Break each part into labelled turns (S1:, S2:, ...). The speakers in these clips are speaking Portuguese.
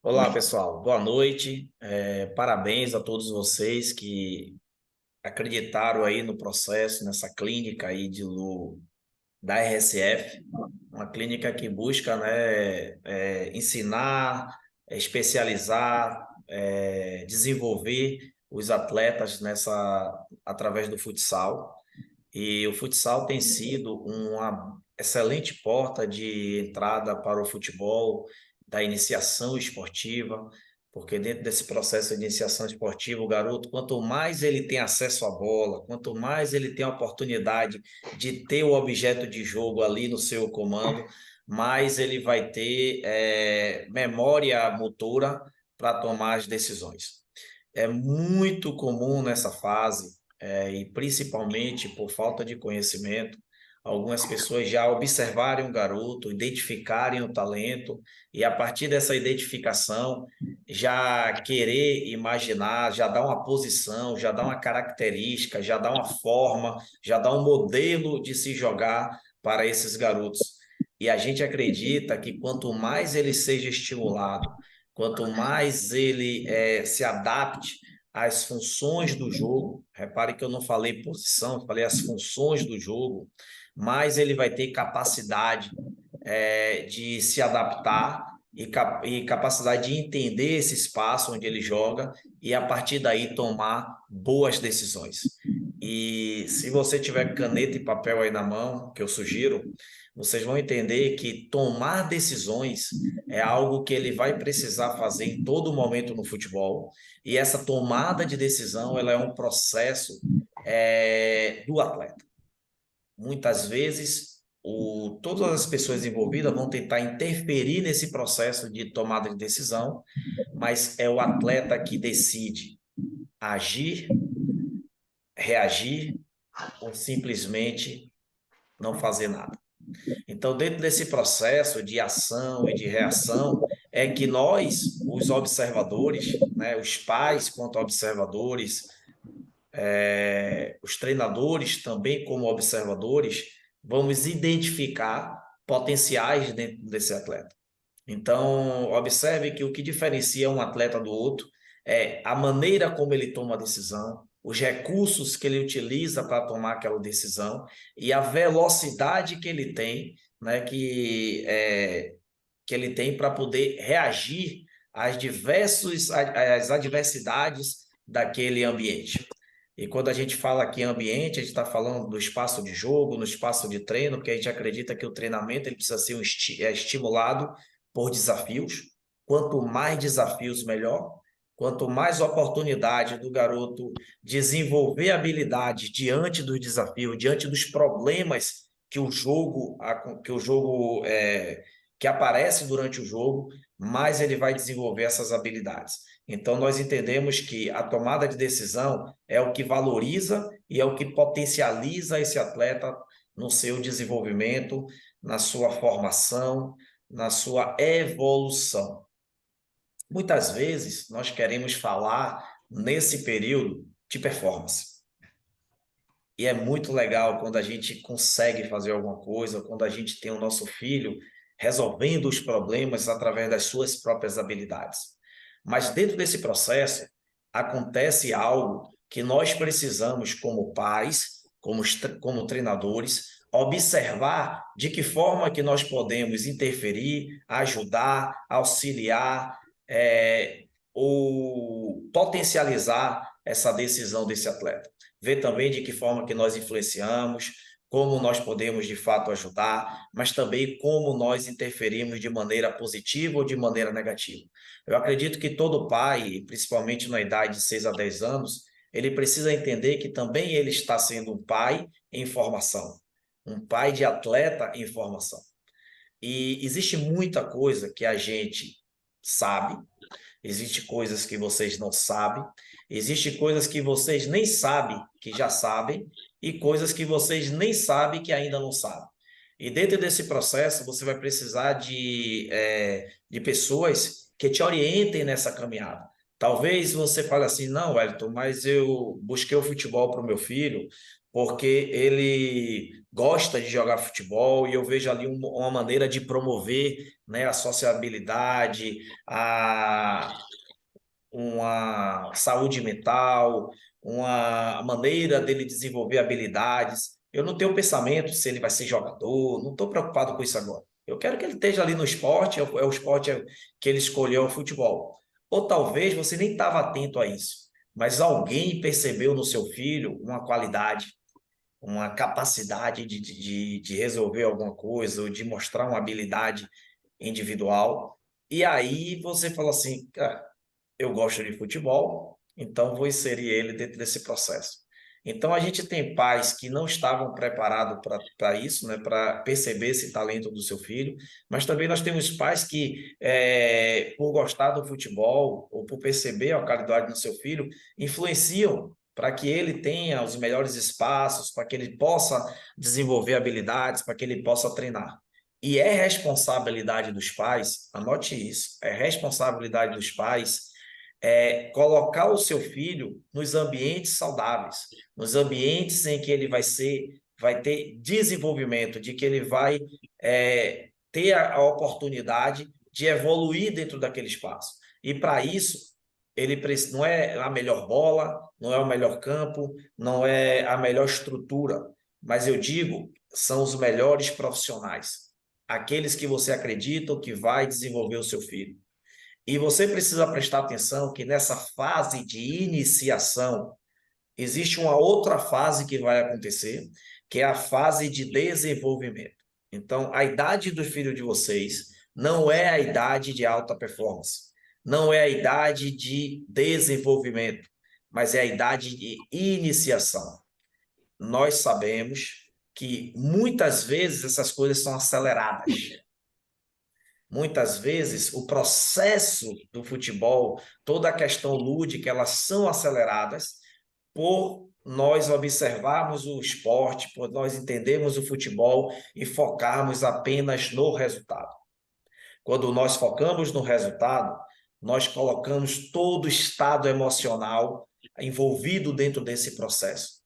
S1: Olá, pessoal. Boa noite. Parabéns a todos vocês que acreditaram aí no processo, nessa clínica aí da RSF, uma clínica que busca, né, ensinar, especializar, desenvolver os atletas através do futsal. E o futsal tem sido uma excelente porta de entrada para o futebol, da iniciação esportiva, porque dentro desse processo de iniciação esportiva, o garoto, quanto mais ele tem acesso à bola, quanto mais ele tem a oportunidade de ter o objeto de jogo ali no seu comando, mais ele vai ter memória motora para tomar as decisões. É muito comum nessa fase, e principalmente por falta de conhecimento, algumas pessoas já observarem um garoto, identificarem o talento, e a partir dessa identificação, já querer imaginar, já dar uma posição, já dar uma característica, já dar uma forma, já dar um modelo de se jogar para esses garotos. E a gente acredita que quanto mais ele seja estimulado, quanto mais ele se adapte às funções do jogo, repare que eu não falei posição, eu falei as funções do jogo, mais ele vai ter capacidade de se adaptar e capacidade de entender esse espaço onde ele joga e, a partir daí, tomar boas decisões. E se você tiver caneta e papel aí na mão, que eu sugiro, vocês vão entender que tomar decisões é algo que ele vai precisar fazer em todo momento no futebol. E essa tomada de decisão, ela é um processo do atleta. Muitas vezes, todas as pessoas envolvidas vão tentar interferir nesse processo de tomada de decisão, mas é o atleta que decide agir, reagir ou simplesmente não fazer nada. Então, dentro desse processo de ação e de reação, é que nós, os observadores, né, os pais quanto observadores, os treinadores também como observadores, vamos identificar potenciais dentro desse atleta. Então, observe que o que diferencia um atleta do outro é a maneira como ele toma a decisão, os recursos que ele utiliza para tomar aquela decisão e a velocidade que ele tem, né, que ele tem para poder reagir às adversidades daquele ambiente. E quando a gente fala aqui em ambiente, a gente está falando do espaço de jogo, no espaço de treino, porque a gente acredita que o treinamento ele precisa ser estimulado por desafios. Quanto mais desafios, melhor. Quanto mais oportunidade do garoto desenvolver habilidade diante dos desafios, diante dos problemas que aparece durante o jogo, mais ele vai desenvolver essas habilidades. Então, nós entendemos que a tomada de decisão é o que valoriza e é o que potencializa esse atleta no seu desenvolvimento, na sua formação, na sua evolução. Muitas vezes, nós queremos falar nesse período de performance. E é muito legal quando a gente consegue fazer alguma coisa, quando a gente tem o nosso filho resolvendo os problemas através das suas próprias habilidades. Mas dentro desse processo, acontece algo que nós precisamos, como pais, como treinadores, observar de que forma que nós podemos interferir, ajudar, auxiliar, ou potencializar essa decisão desse atleta. Ver também de que forma que nós influenciamos, como nós podemos de fato ajudar, mas também como nós interferimos de maneira positiva ou de maneira negativa. Eu acredito que todo pai, principalmente na idade de 6 a 10 anos, ele precisa entender que também ele está sendo um pai em formação, um pai de atleta em formação. E existe muita coisa que a gente sabe, existe coisas que vocês não sabem, existe coisas que vocês nem sabem que já sabem e coisas que vocês nem sabem que ainda não sabem. E dentro desse processo, você vai precisar de pessoas que te orientem nessa caminhada. Talvez você fale assim, não, Wellington, mas eu busquei o futebol para o meu filho porque ele gosta de jogar futebol e eu vejo ali uma maneira de promover né? A sociabilidade, uma saúde mental, uma maneira dele desenvolver habilidades. Eu não tenho pensamento se ele vai ser jogador, não estou preocupado com isso agora. Eu quero que ele esteja ali no esporte, é o esporte que ele escolheu, o futebol. Ou talvez você nem estava atento a isso, mas alguém percebeu no seu filho uma qualidade, uma capacidade de resolver alguma coisa, ou de mostrar uma habilidade individual. E aí você fala assim, cara, eu gosto de futebol, então vou inserir ele dentro desse processo. Então a gente tem pais que não estavam preparados para isso, né, para perceber esse talento do seu filho, mas também nós temos pais que, por gostar do futebol ou por perceber a qualidade do seu filho, influenciam para que ele tenha os melhores espaços, para que ele possa desenvolver habilidades, para que ele possa treinar. E é responsabilidade dos pais, anote isso, é responsabilidade dos pais colocar o seu filho nos ambientes saudáveis, nos ambientes em que ele vai ter desenvolvimento, de que ele vai ter a oportunidade de evoluir dentro daquele espaço. E para isso, não é a melhor bola, não é o melhor campo, não é a melhor estrutura, mas eu digo, são os melhores profissionais, aqueles que você acredita que vai desenvolver o seu filho. E você precisa prestar atenção que nessa fase de iniciação, existe uma outra fase que vai acontecer, que é a fase de desenvolvimento. Então, a idade do filho de vocês não é a idade de alta performance, não é a idade de desenvolvimento, mas é a idade de iniciação. Nós sabemos que muitas vezes essas coisas são aceleradas. Muitas vezes, o processo do futebol, toda a questão lúdica, elas são aceleradas por nós observarmos o esporte, por nós entendermos o futebol e focarmos apenas no resultado. Quando nós focamos no resultado, nós colocamos todo o estado emocional envolvido dentro desse processo.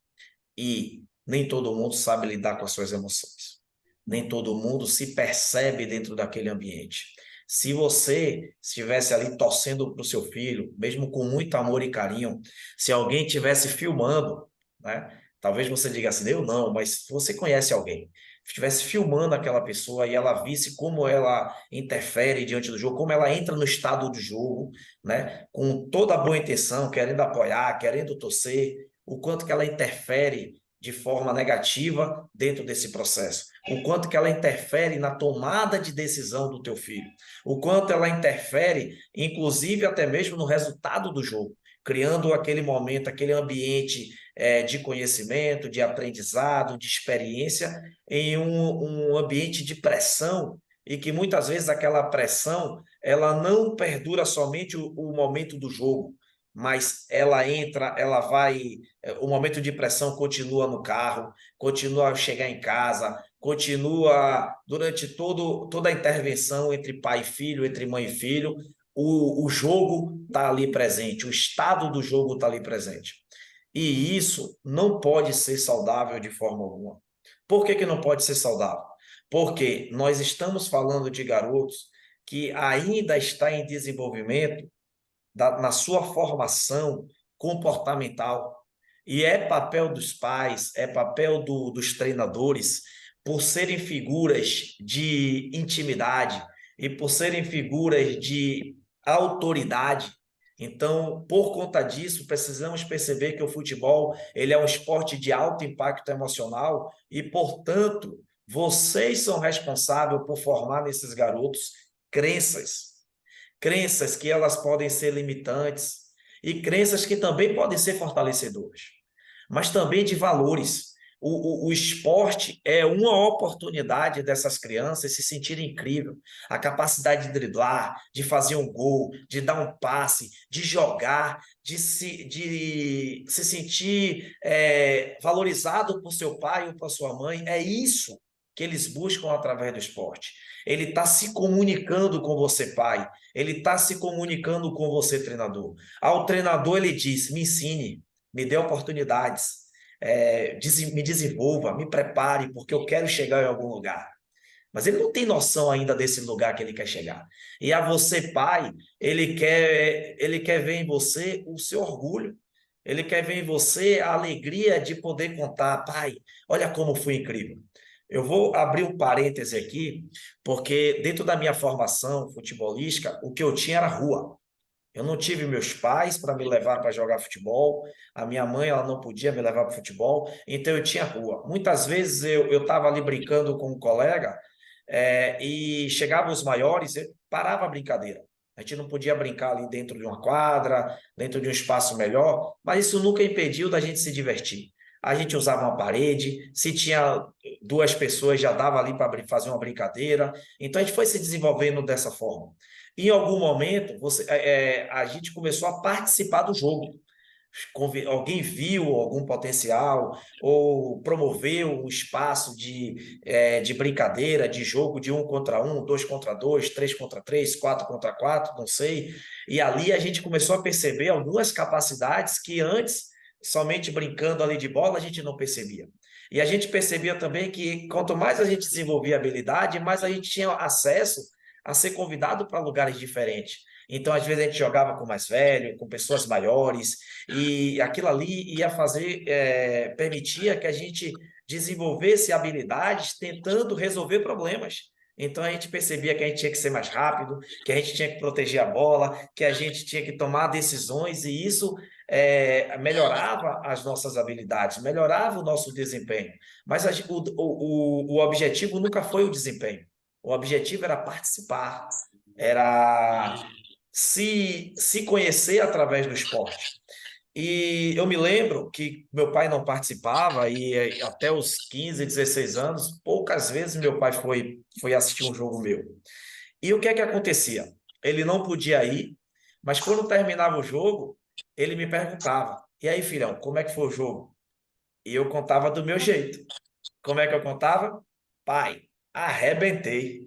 S1: E nem todo mundo sabe lidar com as suas emoções. Nem todo mundo se percebe dentro daquele ambiente. Se você estivesse ali torcendo para o seu filho, mesmo com muito amor e carinho, se alguém estivesse filmando, né? Talvez você diga assim, eu não, mas você conhece alguém. Estivesse filmando aquela pessoa e ela visse como ela interfere diante do jogo, como ela entra no estado do jogo, né? Com toda a boa intenção, querendo apoiar, querendo torcer, o quanto que ela interfere de forma negativa dentro desse processo, o quanto que ela interfere na tomada de decisão do teu filho, o quanto ela interfere, inclusive até mesmo no resultado do jogo, criando aquele momento, aquele ambiente de conhecimento, de aprendizado, de experiência, em um ambiente de pressão, e que muitas vezes aquela pressão ela não perdura somente o momento do jogo, mas ela entra, ela vai, o momento de pressão continua no carro, continua a chegar em casa, continua durante toda a intervenção entre pai e filho, entre mãe e filho, o jogo está ali presente, o estado do jogo está ali presente. E isso não pode ser saudável de forma alguma. Por que não pode ser saudável? Porque nós estamos falando de garotos que ainda está em desenvolvimento na sua formação comportamental. E é papel dos pais, é papel dos treinadores, por serem figuras de intimidade e por serem figuras de autoridade. Então, por conta disso, precisamos perceber que o futebol ele é um esporte de alto impacto emocional e, portanto, vocês são responsáveis por formar nesses garotos crenças que elas podem ser limitantes e crenças que também podem ser fortalecedoras, mas também de valores. O esporte é uma oportunidade dessas crianças se sentirem incrível, a capacidade de driblar, de fazer um gol, de dar um passe, de jogar, de se sentir valorizado por seu pai ou por sua mãe. É isso que eles buscam através do esporte. Ele está se comunicando com você, pai. Ele está se comunicando com você, treinador. Ao treinador, ele diz: me ensine, me dê oportunidades, me desenvolva, me prepare, porque eu quero chegar em algum lugar. mas ele não tem noção ainda desse lugar que ele quer chegar. E a você, pai, ele quer ver em você o seu orgulho. Ele quer ver em você a alegria de poder contar, pai, olha como foi incrível. Eu vou abrir um parêntese aqui, porque dentro da minha formação futebolística, o que eu tinha era rua. Eu não tive meus pais para me levar para jogar futebol, a minha mãe ela não podia me levar para futebol, então eu tinha rua. Muitas vezes eu estava ali brincando com um colega e chegavam os maiores, eu parava a brincadeira. A gente não podia brincar ali dentro de uma quadra, dentro de um espaço melhor, mas isso nunca impediu da gente se divertir. A gente usava uma parede, se tinha duas pessoas já dava ali para fazer uma brincadeira, então a gente foi se desenvolvendo dessa forma. Em algum momento, a gente começou a participar do jogo. Alguém viu algum potencial ou promoveu um espaço de brincadeira, de jogo de 1 contra 1, 2 contra 2, 3 contra 3, 4 contra 4, não sei. E ali a gente começou a perceber algumas capacidades que antes, somente brincando ali de bola, a gente não percebia. E a gente percebia também que quanto mais a gente desenvolvia habilidade, mais a gente tinha acesso a ser convidado para lugares diferentes. Então, às vezes, a gente jogava com mais velho, com pessoas maiores, e aquilo ali ia fazer, permitia que a gente desenvolvesse habilidades tentando resolver problemas. Então, a gente percebia que a gente tinha que ser mais rápido, que a gente tinha que proteger a bola, que a gente tinha que tomar decisões, e isso melhorava as nossas habilidades, melhorava o nosso desempenho. Mas o objetivo nunca foi o desempenho. O objetivo era participar, era se conhecer através do esporte. E eu me lembro que meu pai não participava e até os 15, 16 anos, poucas vezes meu pai foi assistir um jogo meu. E o que é que acontecia? Ele não podia ir, mas quando terminava o jogo, ele me perguntava: "E aí, filhão, como é que foi o jogo?" E eu contava do meu jeito. Como é que eu contava? Pai, arrebentei.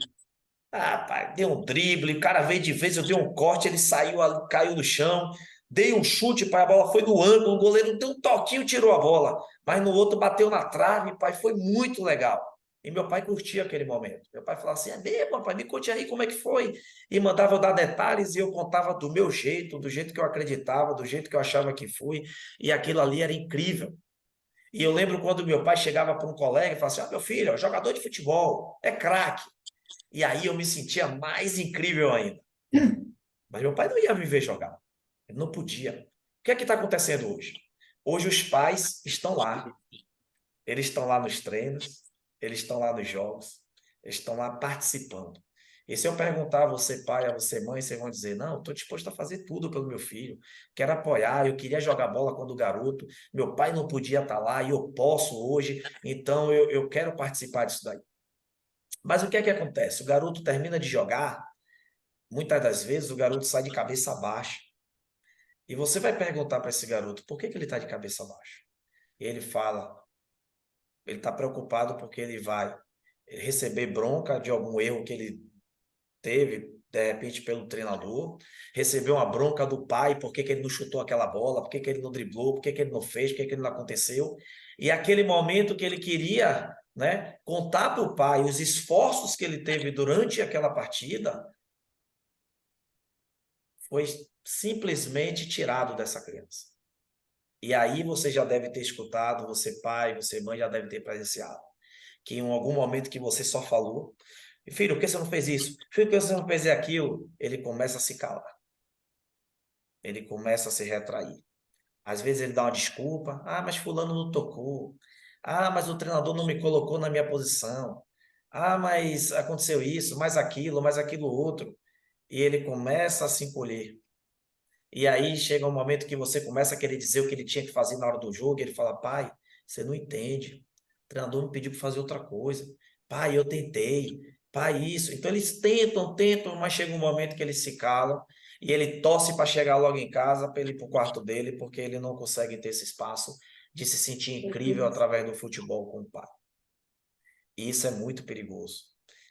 S1: Ah, pai, dei um drible, o cara veio de vez, eu dei um corte, ele saiu, caiu no chão, dei um chute, pai, a bola foi no ângulo, o goleiro deu um toquinho, tirou a bola, mas no outro bateu na trave, pai, foi muito legal. E meu pai curtia aquele momento. Meu pai falava assim: é mesmo, papai, me conte aí como é que foi. E mandava eu dar detalhes e eu contava do meu jeito, do jeito que eu acreditava, do jeito que eu achava que fui. E aquilo ali era incrível. E eu lembro quando meu pai chegava para um colega e falava assim: meu filho, é jogador de futebol, é craque. E aí eu me sentia mais incrível ainda. Mas meu pai não ia me ver jogar. Ele não podia. O que é que está acontecendo hoje? Hoje os pais estão lá. Eles estão lá nos treinos, eles estão lá nos jogos, eles estão lá participando. E se eu perguntar a você, pai, a você, mãe, vocês vão dizer: não, estou disposto a fazer tudo pelo meu filho, quero apoiar, eu queria jogar bola quando garoto, meu pai não podia estar lá e eu posso hoje, então eu quero participar disso daí. Mas o que é que acontece? O garoto termina de jogar, muitas das vezes o garoto sai de cabeça baixa. E você vai perguntar para esse garoto por que ele está de cabeça baixa. E ele fala, ele está preocupado porque ele vai receber bronca de algum erro que ele teve, de repente, pelo treinador, receber uma bronca do pai, por que ele não chutou aquela bola, por que ele não driblou, por que ele não fez, por que ele não aconteceu. E aquele momento que ele queria, né, contar para o pai os esforços que ele teve durante aquela partida, foi simplesmente tirado dessa criança. E aí você já deve ter escutado, você pai, você mãe já deve ter presenciado, que em algum momento que você só falou: filho, por que você não fez isso? Filho, por que você não fez aquilo? Ele começa a se calar, ele começa a se retrair. Às vezes ele dá uma desculpa: ah, mas fulano não tocou. Ah, mas o treinador não me colocou na minha posição. Ah, mas aconteceu isso, mais aquilo outro. E ele começa a se encolher. E aí chega um momento que você começa a querer dizer o que ele tinha que fazer na hora do jogo, e ele fala: pai, você não entende. O treinador me pediu para fazer outra coisa. Pai, eu tentei. Pai, isso. Então eles tentam, tentam, mas chega um momento que eles se calam e ele torce para chegar logo em casa, para ele ir para o quarto dele, porque ele não consegue ter esse espaço de se sentir incrível através do futebol com o pai. E isso é muito perigoso.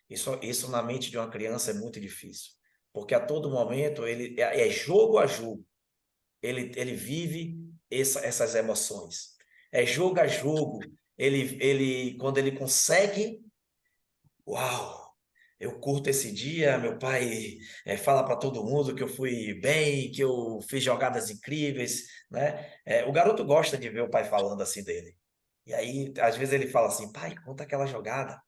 S1: Isso na mente de uma criança é muito difícil, porque a todo momento ele é jogo a jogo. Ele vive essas emoções. É jogo a jogo. Quando ele consegue, uau! eu curto esse dia, meu pai fala para todo mundo que eu fui bem, que eu fiz jogadas incríveis, né? O garoto gosta de ver o pai falando assim dele. E aí, às vezes ele fala assim, pai, conta aquela jogada.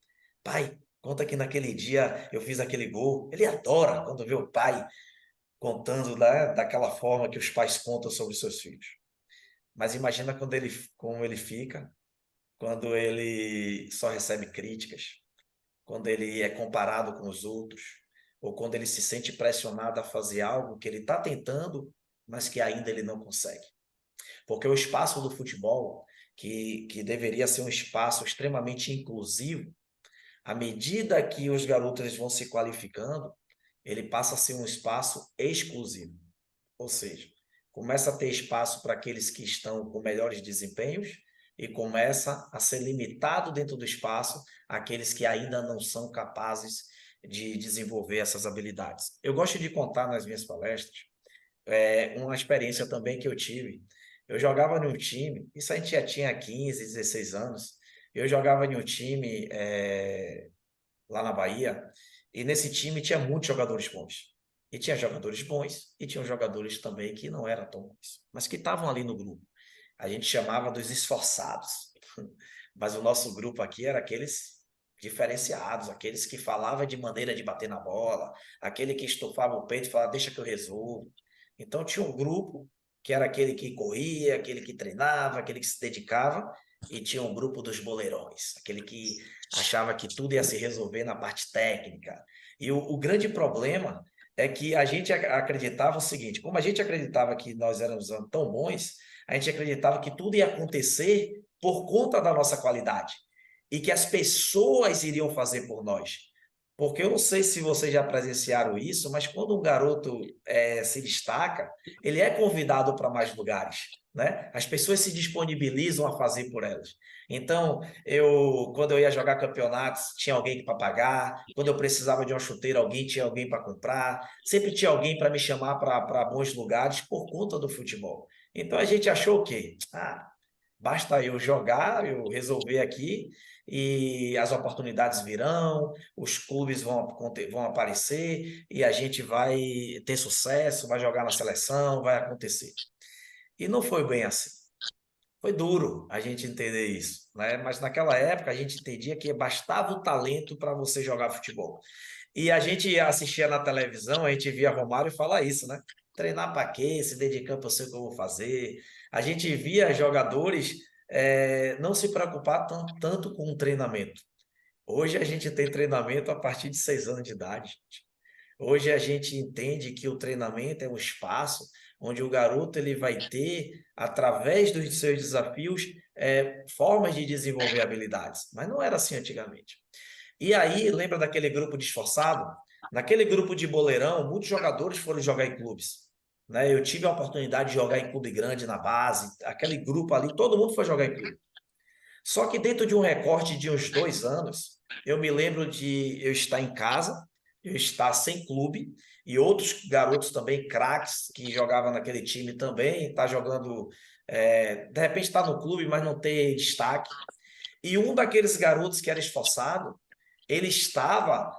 S1: Pai, conta que naquele dia eu fiz aquele gol. Ele adora quando vê o pai contando, né, daquela forma que os pais contam sobre os seus filhos. Mas imagina como ele fica quando ele só recebe críticas, quando ele é comparado com os outros, ou quando ele se sente pressionado a fazer algo que ele está tentando, mas que ainda ele não consegue. Porque o espaço do futebol, que deveria ser um espaço extremamente inclusivo, à medida que os garotos vão se qualificando, ele passa a ser um espaço exclusivo. Ou seja, começa a ter espaço para aqueles que estão com melhores desempenhos e começa a ser limitado dentro do espaço aqueles que ainda não são capazes de desenvolver essas habilidades. Eu gosto de contar nas minhas palestras uma experiência também que eu tive. Eu jogava em um time, isso a gente já tinha 15, 16 anos, eu jogava em um time lá na Bahia, e nesse time tinha muitos jogadores bons. E tinha jogadores bons, e tinha jogadores também que não eram tão bons, mas que estavam ali no grupo. A gente chamava dos esforçados. Mas o nosso grupo aqui era aqueles diferenciados, aqueles que falavam de maneira de bater na bola, aquele que estufava o peito e falava, deixa que eu resolvo. Então tinha um grupo que era aquele que corria, aquele que treinava, aquele que se dedicava, e tinha um grupo dos boleirões, aquele que achava que tudo ia se resolver na parte técnica. E o grande problema é que a gente acreditava o seguinte: como a gente acreditava que nós éramos tão bons, a gente acreditava que tudo ia acontecer por conta da nossa qualidade e que as pessoas iriam fazer por nós. Porque eu não sei se vocês já presenciaram isso, mas quando um garoto se destaca, ele é convidado para mais lugares, né? As pessoas se disponibilizam a fazer por elas. Então, quando eu ia jogar campeonatos, tinha alguém para pagar. Quando eu precisava de uma chuteira, tinha alguém para comprar. Sempre tinha alguém para me chamar para bons lugares por conta do futebol. Então a gente achou o quê? Basta eu jogar, eu resolver aqui e as oportunidades virão, os clubes vão aparecer e a gente vai ter sucesso, vai jogar na seleção, vai acontecer. E não foi bem assim. Foi duro a gente entender isso, né? Mas naquela época a gente entendia que bastava o talento para você jogar futebol. E a gente assistia na televisão, a gente via Romário falar isso, né? Treinar para quê? Se dedicar para eu sei o que eu vou fazer. A gente via jogadores não se preocupar tanto com o treinamento. Hoje a gente tem treinamento a partir de 6 anos de idade. Hoje a gente entende que o treinamento é um espaço onde o garoto ele vai ter, através dos seus desafios, formas de desenvolver habilidades. Mas não era assim antigamente. E aí, lembra daquele grupo de esforçado? Naquele grupo de boleirão, muitos jogadores foram jogar em clubes. Né? Eu tive a oportunidade de jogar em clube grande na base, aquele grupo ali, todo mundo foi jogar em clube. Só que dentro de um recorte de uns 2 anos, eu me lembro de eu estar em casa, eu estar sem clube, e outros garotos também, craques, que jogavam naquele time também, tá jogando, de repente está no clube, mas não tem destaque. E um daqueles garotos que era esforçado, ele estava,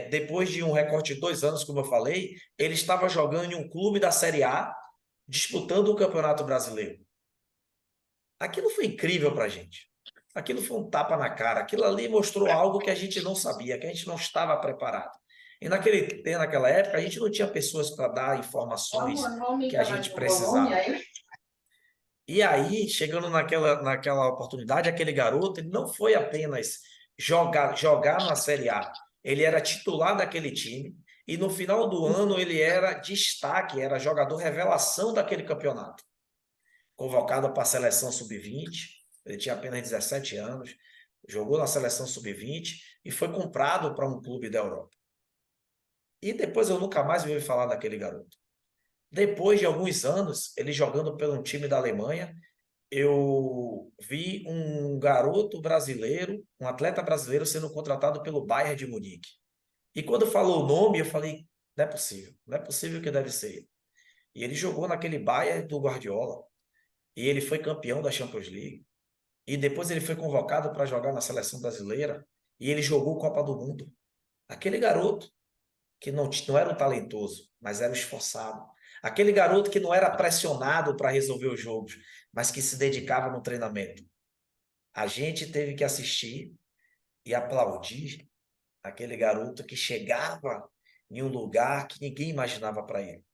S1: depois de um recorte de 2 anos, como eu falei, ele estava jogando em um clube da Série A, disputando o Campeonato Brasileiro. Aquilo foi incrível para a gente. Aquilo foi um tapa na cara. Aquilo ali mostrou algo que a gente não sabia, que a gente não estava preparado. E naquela época, a gente não tinha pessoas para dar informações que a gente precisava. E aí, chegando naquela oportunidade, aquele garoto, ele não foi apenas jogar na Série A. Ele era titular daquele time. E no final do ano, ele era destaque, era jogador revelação daquele campeonato, convocado para a seleção sub-20, ele tinha apenas 17 anos, jogou na seleção sub-20 e foi comprado para um clube da Europa. E depois eu nunca mais ouvi falar daquele garoto. Depois de alguns anos, ele jogando pelo um time da Alemanha, eu vi um garoto brasileiro, um atleta brasileiro sendo contratado pelo Bayern de Munique. E quando falou o nome, eu falei, não é possível que deve ser ele. E ele jogou naquele Bayern do Guardiola. E ele foi campeão da Champions League. E depois ele foi convocado para jogar na seleção brasileira. E ele jogou Copa do Mundo. Aquele garoto que não era o talentoso, mas era o esforçado. Aquele garoto que não era pressionado para resolver os jogos, mas que se dedicava no treinamento. A gente teve que assistir e aplaudir aquele garoto que chegava em um lugar que ninguém imaginava para ele,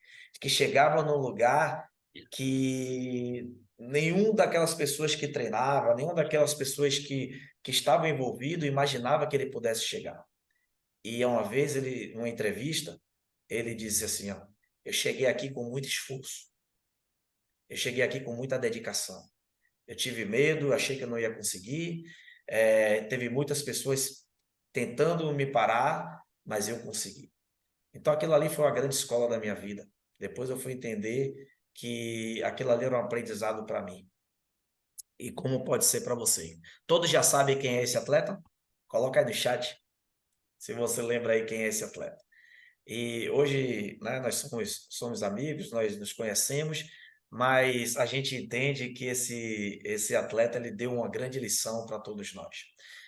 S1: que chegava num lugar que nenhum daquelas pessoas que treinava, nenhuma daquelas pessoas que estavam envolvido imaginava que ele pudesse chegar. E uma vez ele, numa entrevista, ele disse assim, ó, eu cheguei aqui com muito esforço, eu cheguei aqui com muita dedicação. Eu tive medo, achei que eu não ia conseguir, teve muitas pessoas tentando me parar, mas eu consegui. Então aquilo ali foi uma grande escola da minha vida. Depois eu fui entender que aquilo ali era um aprendizado para mim. E como pode ser para você. Todos já sabem quem é esse atleta? Coloca aí no chat, se você lembra aí quem é esse atleta. E hoje, né, nós somos amigos, nós nos conhecemos, mas a gente entende que esse atleta ele deu uma grande lição para todos nós.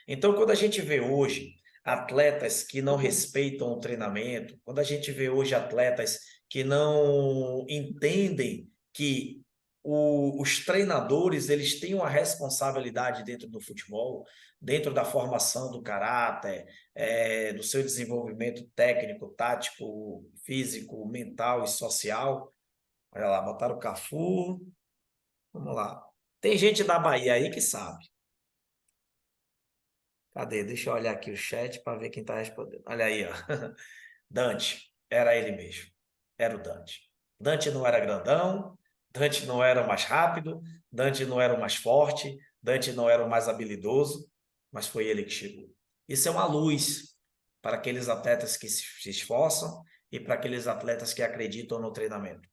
S1: Então, quando a gente vê hoje atletas que não respeitam o treinamento, quando a gente vê hoje atletas que não entendem que os treinadores eles têm uma responsabilidade dentro do futebol, dentro da formação do caráter, do seu desenvolvimento técnico, tático, físico, mental e social. Olha lá, botaram o Cafu. Vamos lá. Tem gente da Bahia aí que sabe. Cadê? Deixa eu olhar aqui o chat para ver quem está respondendo. Olha aí, ó. Dante. Era ele mesmo. Era o Dante. Dante não era grandão, Dante não era o mais rápido, Dante não era o mais forte, Dante não era o mais habilidoso, mas foi ele que chegou. Isso é uma luz para aqueles atletas que se esforçam e para aqueles atletas que acreditam no treinamento.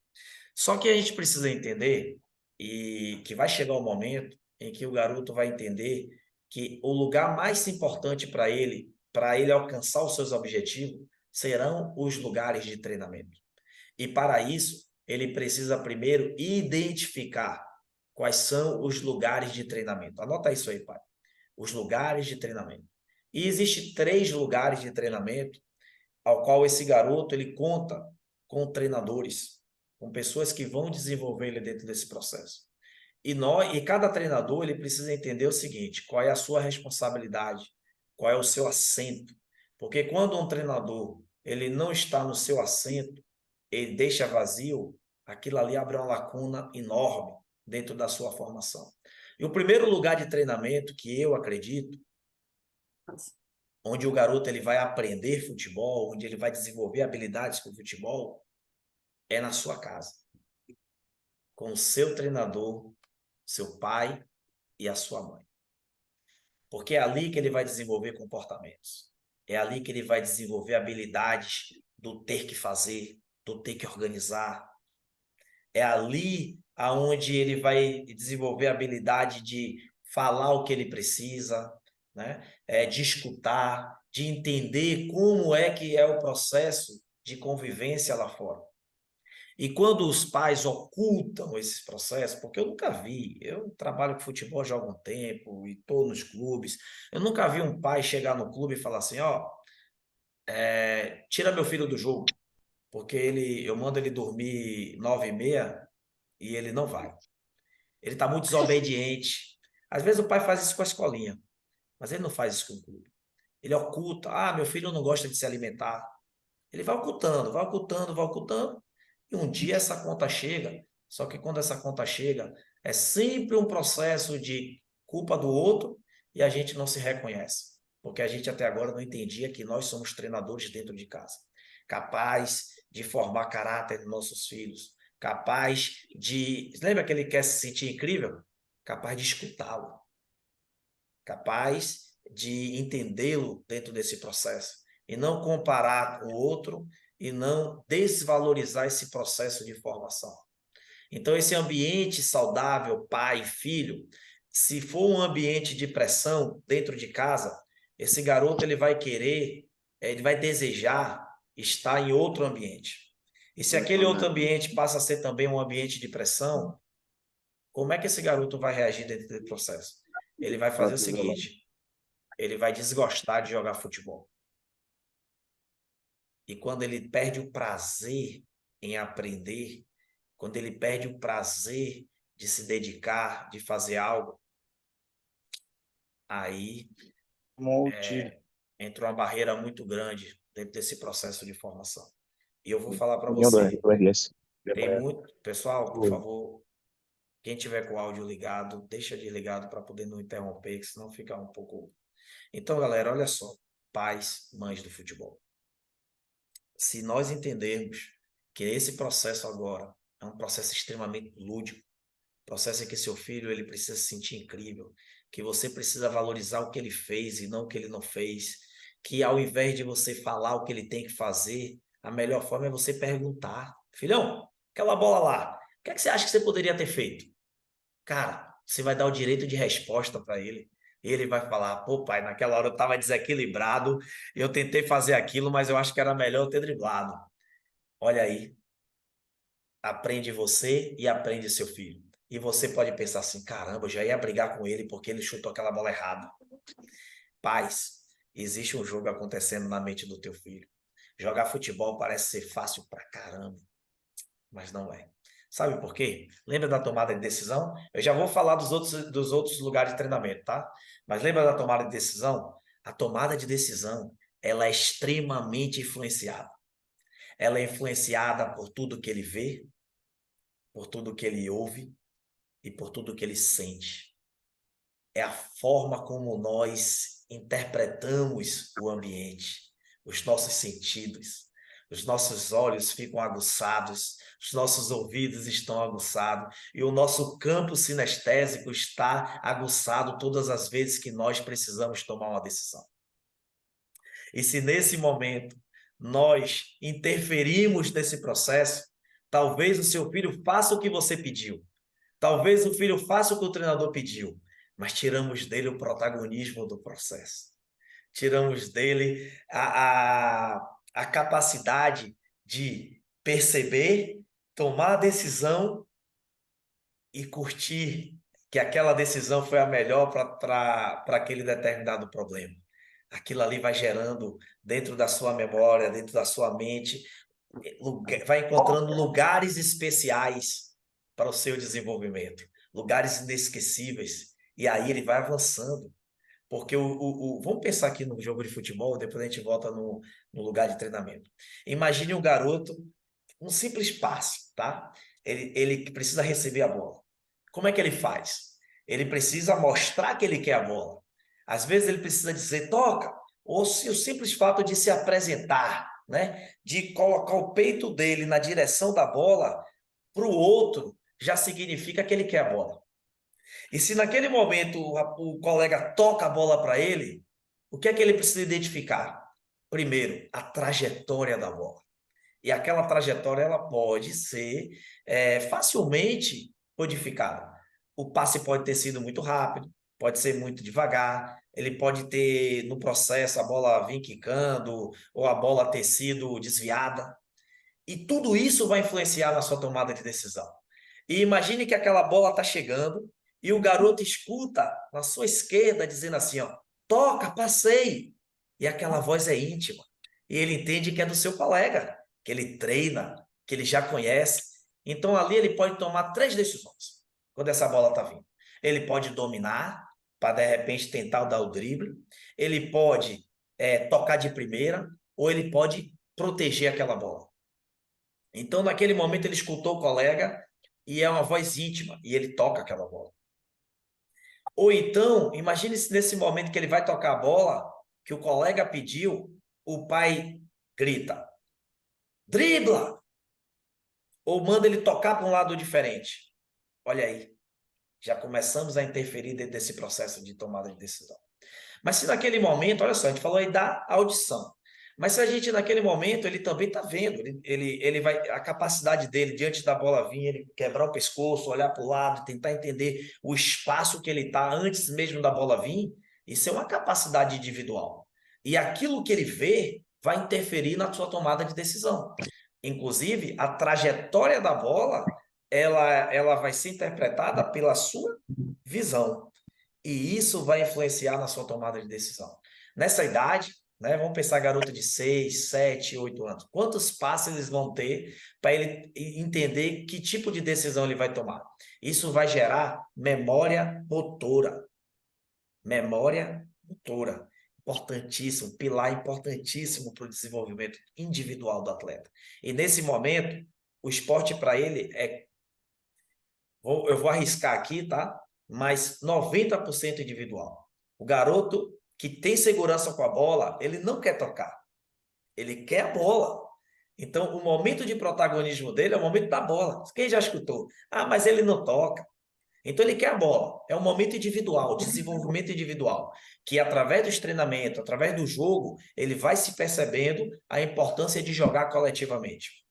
S1: Só que a gente precisa entender e que vai chegar o momento em que o garoto vai entender que o lugar mais importante para ele alcançar os seus objetivos, serão os lugares de treinamento. E para isso, ele precisa primeiro identificar quais são os lugares de treinamento. Anota isso aí, pai. Os lugares de treinamento. E existem 3 lugares de treinamento ao qual esse garoto ele conta com treinadores, com pessoas que vão desenvolver ele dentro desse processo. E cada treinador ele precisa entender o seguinte: qual é a sua responsabilidade, qual é o seu assento. Porque quando um treinador ele não está no seu assento, ele deixa vazio, aquilo ali abre uma lacuna enorme dentro da sua formação. E o primeiro lugar de treinamento que eu acredito, onde o garoto ele vai aprender futebol, onde ele vai desenvolver habilidades com futebol, é na sua casa, com o seu treinador, seu pai e a sua mãe. Porque é ali que ele vai desenvolver comportamentos. É ali que ele vai desenvolver habilidades do ter que fazer, do ter que organizar. É ali aonde ele vai desenvolver a habilidade de falar o que ele precisa, né? De escutar, de entender como é que é o processo de convivência lá fora. E quando os pais ocultam esses processos, porque eu nunca vi, eu trabalho com futebol já há algum tempo e estou nos clubes, eu nunca vi um pai chegar no clube e falar assim, ó, tira meu filho do jogo, porque eu mando ele dormir 9h30 e ele não vai. Ele está muito desobediente. Às vezes o pai faz isso com a escolinha, mas ele não faz isso com o clube. Ele oculta, meu filho não gosta de se alimentar. Ele vai ocultando, vai ocultando, vai ocultando, e um dia essa conta chega, só que quando essa conta chega, é sempre um processo de culpa do outro e a gente não se reconhece, porque a gente até agora não entendia que nós somos treinadores dentro de casa, capaz de formar caráter dos nossos filhos, capaz de... Lembra que ele quer se sentir incrível? Capaz de escutá-lo, capaz de entendê-lo dentro desse processo e não comparar o outro e não desvalorizar esse processo de formação. Então, esse ambiente saudável, pai e filho, se for um ambiente de pressão dentro de casa, esse garoto ele vai querer, ele vai desejar estar em outro ambiente. E se aquele outro ambiente passa a ser também um ambiente de pressão, como é que esse garoto vai reagir dentro desse processo? Ele vai fazer o seguinte: ele vai desgostar de jogar futebol. E quando ele perde o prazer em aprender, quando ele perde o prazer de se dedicar, de fazer algo, aí
S2: Multi,
S1: entra uma barreira muito grande dentro desse processo de formação. E eu vou falar para
S2: opinião
S1: você,
S2: do RS.
S1: tem muito... Pessoal, por favor, quem tiver com o áudio ligado, deixa desligado para poder não interromper, que senão fica um pouco... Então, galera, olha só, pais, mães do futebol. Se nós entendermos que esse processo agora é um processo extremamente lúdico, processo em que seu filho ele precisa se sentir incrível, que você precisa valorizar o que ele fez e não o que ele não fez, que ao invés de você falar o que ele tem que fazer, a melhor forma é você perguntar: filhão, aquela bola lá, o que é que você acha que você poderia ter feito? Cara, você vai dar o direito de resposta para ele. Ele vai falar: pô, pai, naquela hora eu estava desequilibrado, eu tentei fazer aquilo, mas eu acho que era melhor eu ter driblado. Olha aí, aprende você e aprende seu filho. E você pode pensar assim: caramba, eu já ia brigar com ele porque ele chutou aquela bola errada. Pais, existe um jogo acontecendo na mente do teu filho. Jogar futebol parece ser fácil pra caramba, mas não é. Sabe por quê? Lembra da tomada de decisão? Eu já vou falar dos outros lugares de treinamento, tá? Mas lembra da tomada de decisão? A tomada de decisão, ela é extremamente influenciada. Ela é influenciada por tudo que ele vê, por tudo que ele ouve e por tudo que ele sente. É a forma como nós interpretamos o ambiente, os nossos sentidos. Os nossos olhos ficam aguçados, os nossos ouvidos estão aguçados e o nosso campo sinestésico está aguçado todas as vezes que nós precisamos tomar uma decisão. E se nesse momento nós interferimos nesse processo, talvez o seu filho faça o que você pediu, talvez o filho faça o que o treinador pediu, mas tiramos dele o protagonismo do processo. Tiramos dele a capacidade de perceber, tomar a decisão e curtir que aquela decisão foi a melhor para aquele determinado problema. Aquilo ali vai gerando dentro da sua memória, dentro da sua mente, vai encontrando lugares especiais para o seu desenvolvimento, lugares inesquecíveis. E aí ele vai avançando. Porque vamos pensar aqui no jogo de futebol, depois a gente volta no lugar de treinamento. Imagine um garoto, um simples passe, tá? Ele precisa receber a bola. Como é que ele faz? Ele precisa mostrar que ele quer a bola. Às vezes ele precisa dizer toca, ou se o simples fato de se apresentar, né? De colocar o peito dele na direção da bola para o outro, já significa que ele quer a bola. E se naquele momento o colega toca a bola para ele, o que é que ele precisa identificar? Primeiro, a trajetória da bola. E aquela trajetória ela pode ser facilmente codificada. O passe pode ter sido muito rápido, pode ser muito devagar, ele pode ter, no processo, a bola vir quicando, ou a bola ter sido desviada. E tudo isso vai influenciar na sua tomada de decisão. E imagine que aquela bola está chegando e o garoto escuta na sua esquerda dizendo assim, ó, toca, passei. E aquela voz é íntima. E ele entende que é do seu colega, que ele treina, que ele já conhece. Então ali ele pode tomar três decisões quando essa bola está vindo. Ele pode dominar para de repente tentar dar o drible. Ele pode tocar de primeira ou ele pode proteger aquela bola. Então, naquele momento, ele escutou o colega e é uma voz íntima e ele toca aquela bola. Ou então, imagine se nesse momento que ele vai tocar a bola, que o colega pediu, o pai grita, dribla! Ou manda ele tocar para um lado diferente. Olha aí, já começamos a interferir dentro desse processo de tomada de decisão. Mas se naquele momento, olha só, a gente falou aí da audição. Mas se a gente naquele momento, ele também está vendo, ele vai, a capacidade dele diante da bola vir, ele quebrar o pescoço, olhar para o lado, tentar entender o espaço que ele está antes mesmo da bola vir, isso é uma capacidade individual. E aquilo que ele vê vai interferir na sua tomada de decisão. Inclusive, a trajetória da bola, ela vai ser interpretada pela sua visão. E isso vai influenciar na sua tomada de decisão. Nessa idade, né? Vamos pensar garoto de 6, 7, 8 anos. Quantos passos eles vão ter para ele entender que tipo de decisão ele vai tomar? Isso vai gerar memória motora. Memória motora. Importantíssimo, pilar importantíssimo para o desenvolvimento individual do atleta. E nesse momento, o esporte para ele eu vou arriscar aqui, tá? Mas 90% individual. O garoto que tem segurança com a bola, ele não quer tocar. Ele quer a bola. Então, o momento de protagonismo dele é o momento da bola. Quem já escutou? Ah, mas ele não toca. Então, ele quer a bola. É um momento individual, desenvolvimento individual, que através dos treinamentos, através do jogo, ele vai se percebendo a importância de jogar coletivamente.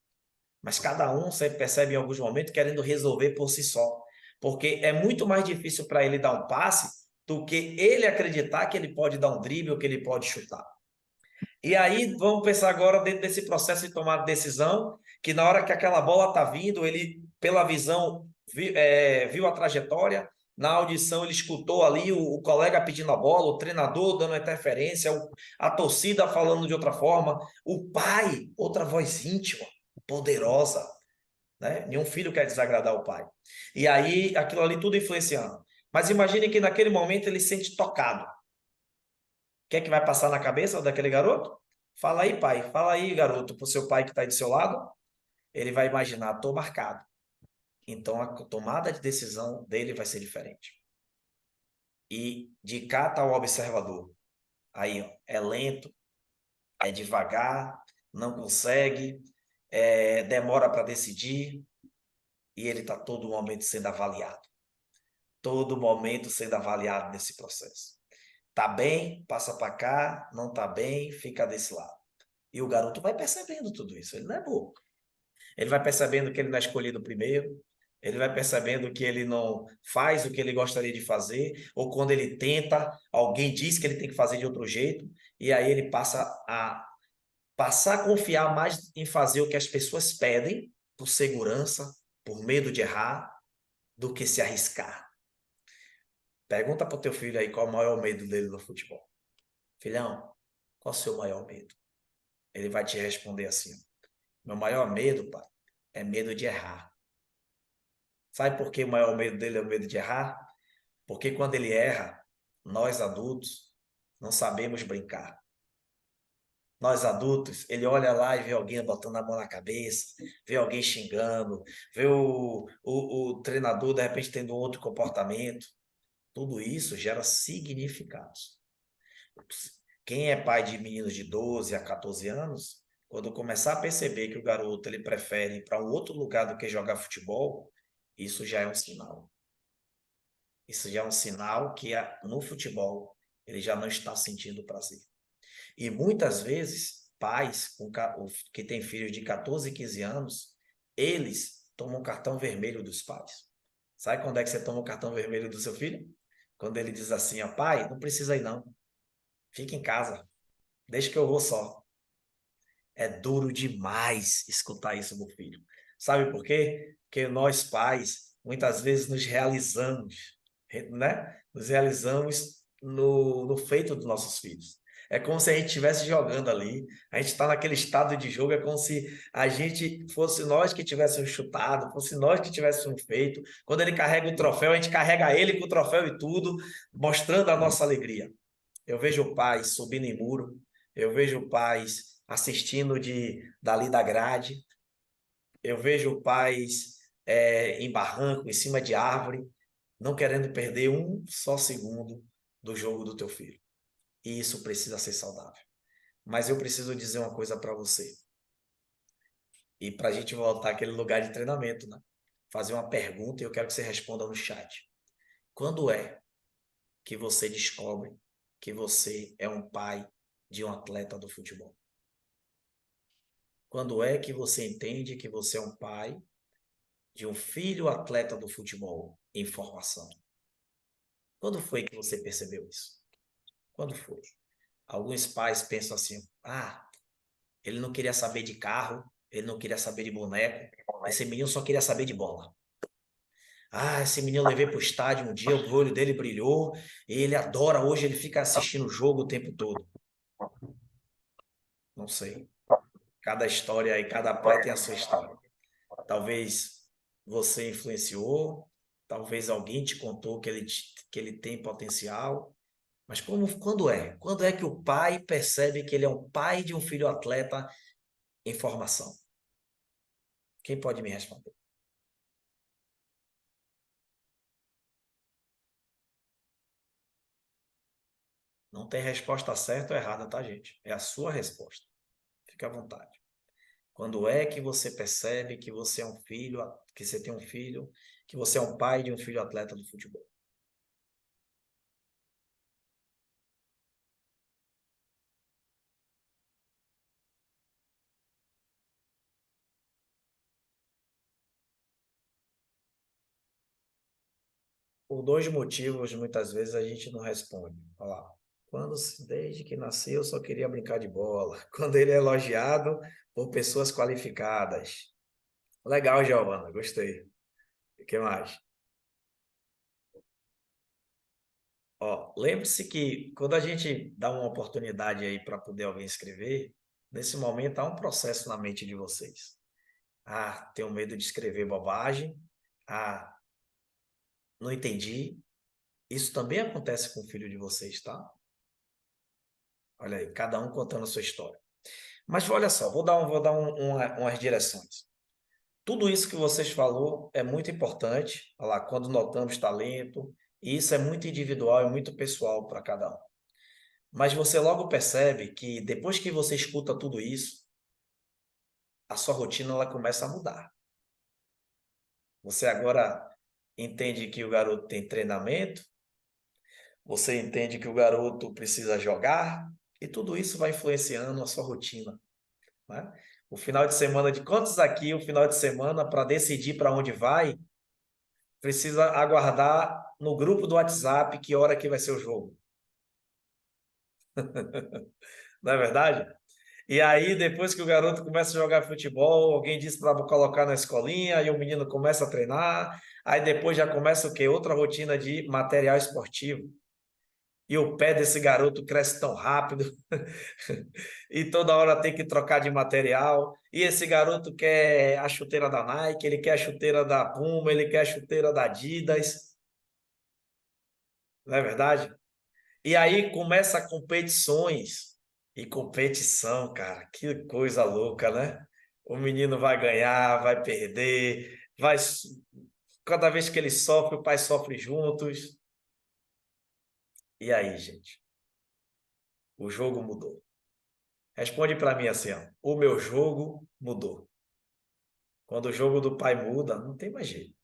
S1: Mas cada um sempre percebe em alguns momentos querendo resolver por si só. Porque é muito mais difícil para ele dar um passe do que ele acreditar que ele pode dar um drible ou que ele pode chutar. E aí, vamos pensar agora dentro desse processo de tomar decisão, que na hora que aquela bola está vindo, ele, pela visão, viu a trajetória, na audição ele escutou ali o colega pedindo a bola, o treinador dando interferência, a torcida falando de outra forma, o pai, outra voz íntima, poderosa, né? Nenhum filho quer desagradar o pai. E aí, aquilo ali tudo influenciando. Mas imagine que naquele momento ele se sente tocado. O que é que vai passar na cabeça daquele garoto? Fala aí, pai. Fala aí, garoto, para o seu pai que está aí do seu lado. Ele vai imaginar, estou marcado. Então, a tomada de decisão dele vai ser diferente. E de cá está o observador. Aí, ó, é lento, é devagar, não consegue, demora para decidir, e ele está todo momento sendo avaliado. Todo momento sendo avaliado nesse processo. Tá bem, passa para cá, não tá bem, fica desse lado. E o garoto vai percebendo tudo isso, ele não é bobo. Ele vai percebendo que ele não é escolhido primeiro, ele vai percebendo que ele não faz o que ele gostaria de fazer, ou quando ele tenta, alguém diz que ele tem que fazer de outro jeito, e aí ele passar a confiar mais em fazer o que as pessoas pedem, por segurança, por medo de errar, do que se arriscar. Pergunta para o teu filho aí qual é o maior medo dele no futebol. Filhão, qual é o seu maior medo? Ele vai te responder assim: meu maior medo, pai, é medo de errar. Sabe por que o maior medo dele é o medo de errar? Porque quando ele erra, nós adultos não sabemos brincar. Nós adultos, ele olha lá e vê alguém botando a mão na cabeça, vê alguém xingando, vê o treinador de repente tendo outro comportamento. Tudo isso gera significados. Quem é pai de meninos de 12 a 14 anos, quando começar a perceber que o garoto ele prefere ir para um outro lugar do que jogar futebol, isso já é um sinal. Isso já é um sinal que no futebol ele já não está sentindo prazer. E muitas vezes, pais que têm filhos de 14 e 15 anos, eles tomam cartão vermelho dos pais. Sabe quando é que você toma o cartão vermelho do seu filho? Quando ele diz assim, ó, pai, não precisa ir não. Fica em casa. Deixa que eu vou só. É duro demais escutar isso, meu filho. Sabe por quê? Porque nós pais, muitas vezes nos realizamos, né? Nos realizamos no feito dos nossos filhos. É como se a gente estivesse jogando ali, a gente está naquele estado de jogo, é como se a gente fosse nós que tivéssemos chutado, fosse nós que tivéssemos feito. Quando ele carrega o troféu, a gente carrega ele com o troféu e tudo, mostrando a nossa alegria. Eu vejo pais subindo em muro, eu vejo pais assistindo dali da grade, eu vejo pais em barranco, em cima de árvore, não querendo perder um só segundo do jogo do teu filho. E isso precisa ser saudável. Mas eu preciso dizer uma coisa para você. E para a gente voltar àquele lugar de treinamento, né? Fazer uma pergunta e eu quero que você responda no chat. Quando é que você descobre que você é um pai de um atleta do futebol? Quando é que você entende que você é um pai de um filho atleta do futebol em formação? Quando foi que você percebeu isso? Quando foi? Alguns pais pensam assim, ele não queria saber de carro, ele não queria saber de boneco, esse menino só queria saber de bola. Esse menino eu levei para o estádio um dia, o olho dele brilhou, ele adora, hoje ele fica assistindo o jogo o tempo todo. Não sei. Cada história aí, cada pai tem a sua história. Talvez você influenciou, talvez alguém te contou que ele tem potencial, mas quando é? Quando é que o pai percebe que ele é um pai de um filho atleta em formação? Quem pode me responder? Não tem resposta certa ou errada, tá, gente? É a sua resposta. Fique à vontade. Quando é que você percebe que você é um filho, que você tem um filho, que você é um pai de um filho atleta do futebol? Por dois motivos, muitas vezes a gente não responde. Olha lá. Desde que nasceu, eu só queria brincar de bola. Quando ele é elogiado por pessoas qualificadas. Legal, Giovana, gostei. O que mais? Ó, lembre-se que quando a gente dá uma oportunidade aí para poder alguém escrever, nesse momento há um processo na mente de vocês. Ah, tenho medo de escrever bobagem. Ah, não entendi. Isso também acontece com o filho de vocês, tá? Olha aí, cada um contando a sua história. Mas olha só, umas direções. Tudo isso que vocês falou é muito importante. Olha lá, quando notamos talento, e isso é muito individual e muito pessoal para cada um. Mas você logo percebe que depois que você escuta tudo isso, a sua rotina ela começa a mudar. Você agora entende que o garoto tem treinamento, você entende que o garoto precisa jogar, e tudo isso vai influenciando a sua rotina, né? O final de semana de quantos aqui, o final de semana, para decidir para onde vai, precisa aguardar no grupo do WhatsApp que hora que vai ser o jogo, não é verdade? E aí, depois que o garoto começa a jogar futebol, alguém diz para colocar na escolinha, e o menino começa a treinar, aí depois já começa o quê? Outra rotina de material esportivo. E o pé desse garoto cresce tão rápido, e toda hora tem que trocar de material. E esse garoto quer a chuteira da Nike, ele quer a chuteira da Puma, ele quer a chuteira da Adidas, não é verdade? E aí começa competições. E competição, cara, que coisa louca, né? O menino vai ganhar, vai perder, cada vez que ele sofre, o pai sofre juntos. E aí, gente? O jogo mudou. Responde para mim assim, ó, o meu jogo mudou. Quando o jogo do pai muda, não tem mais jeito.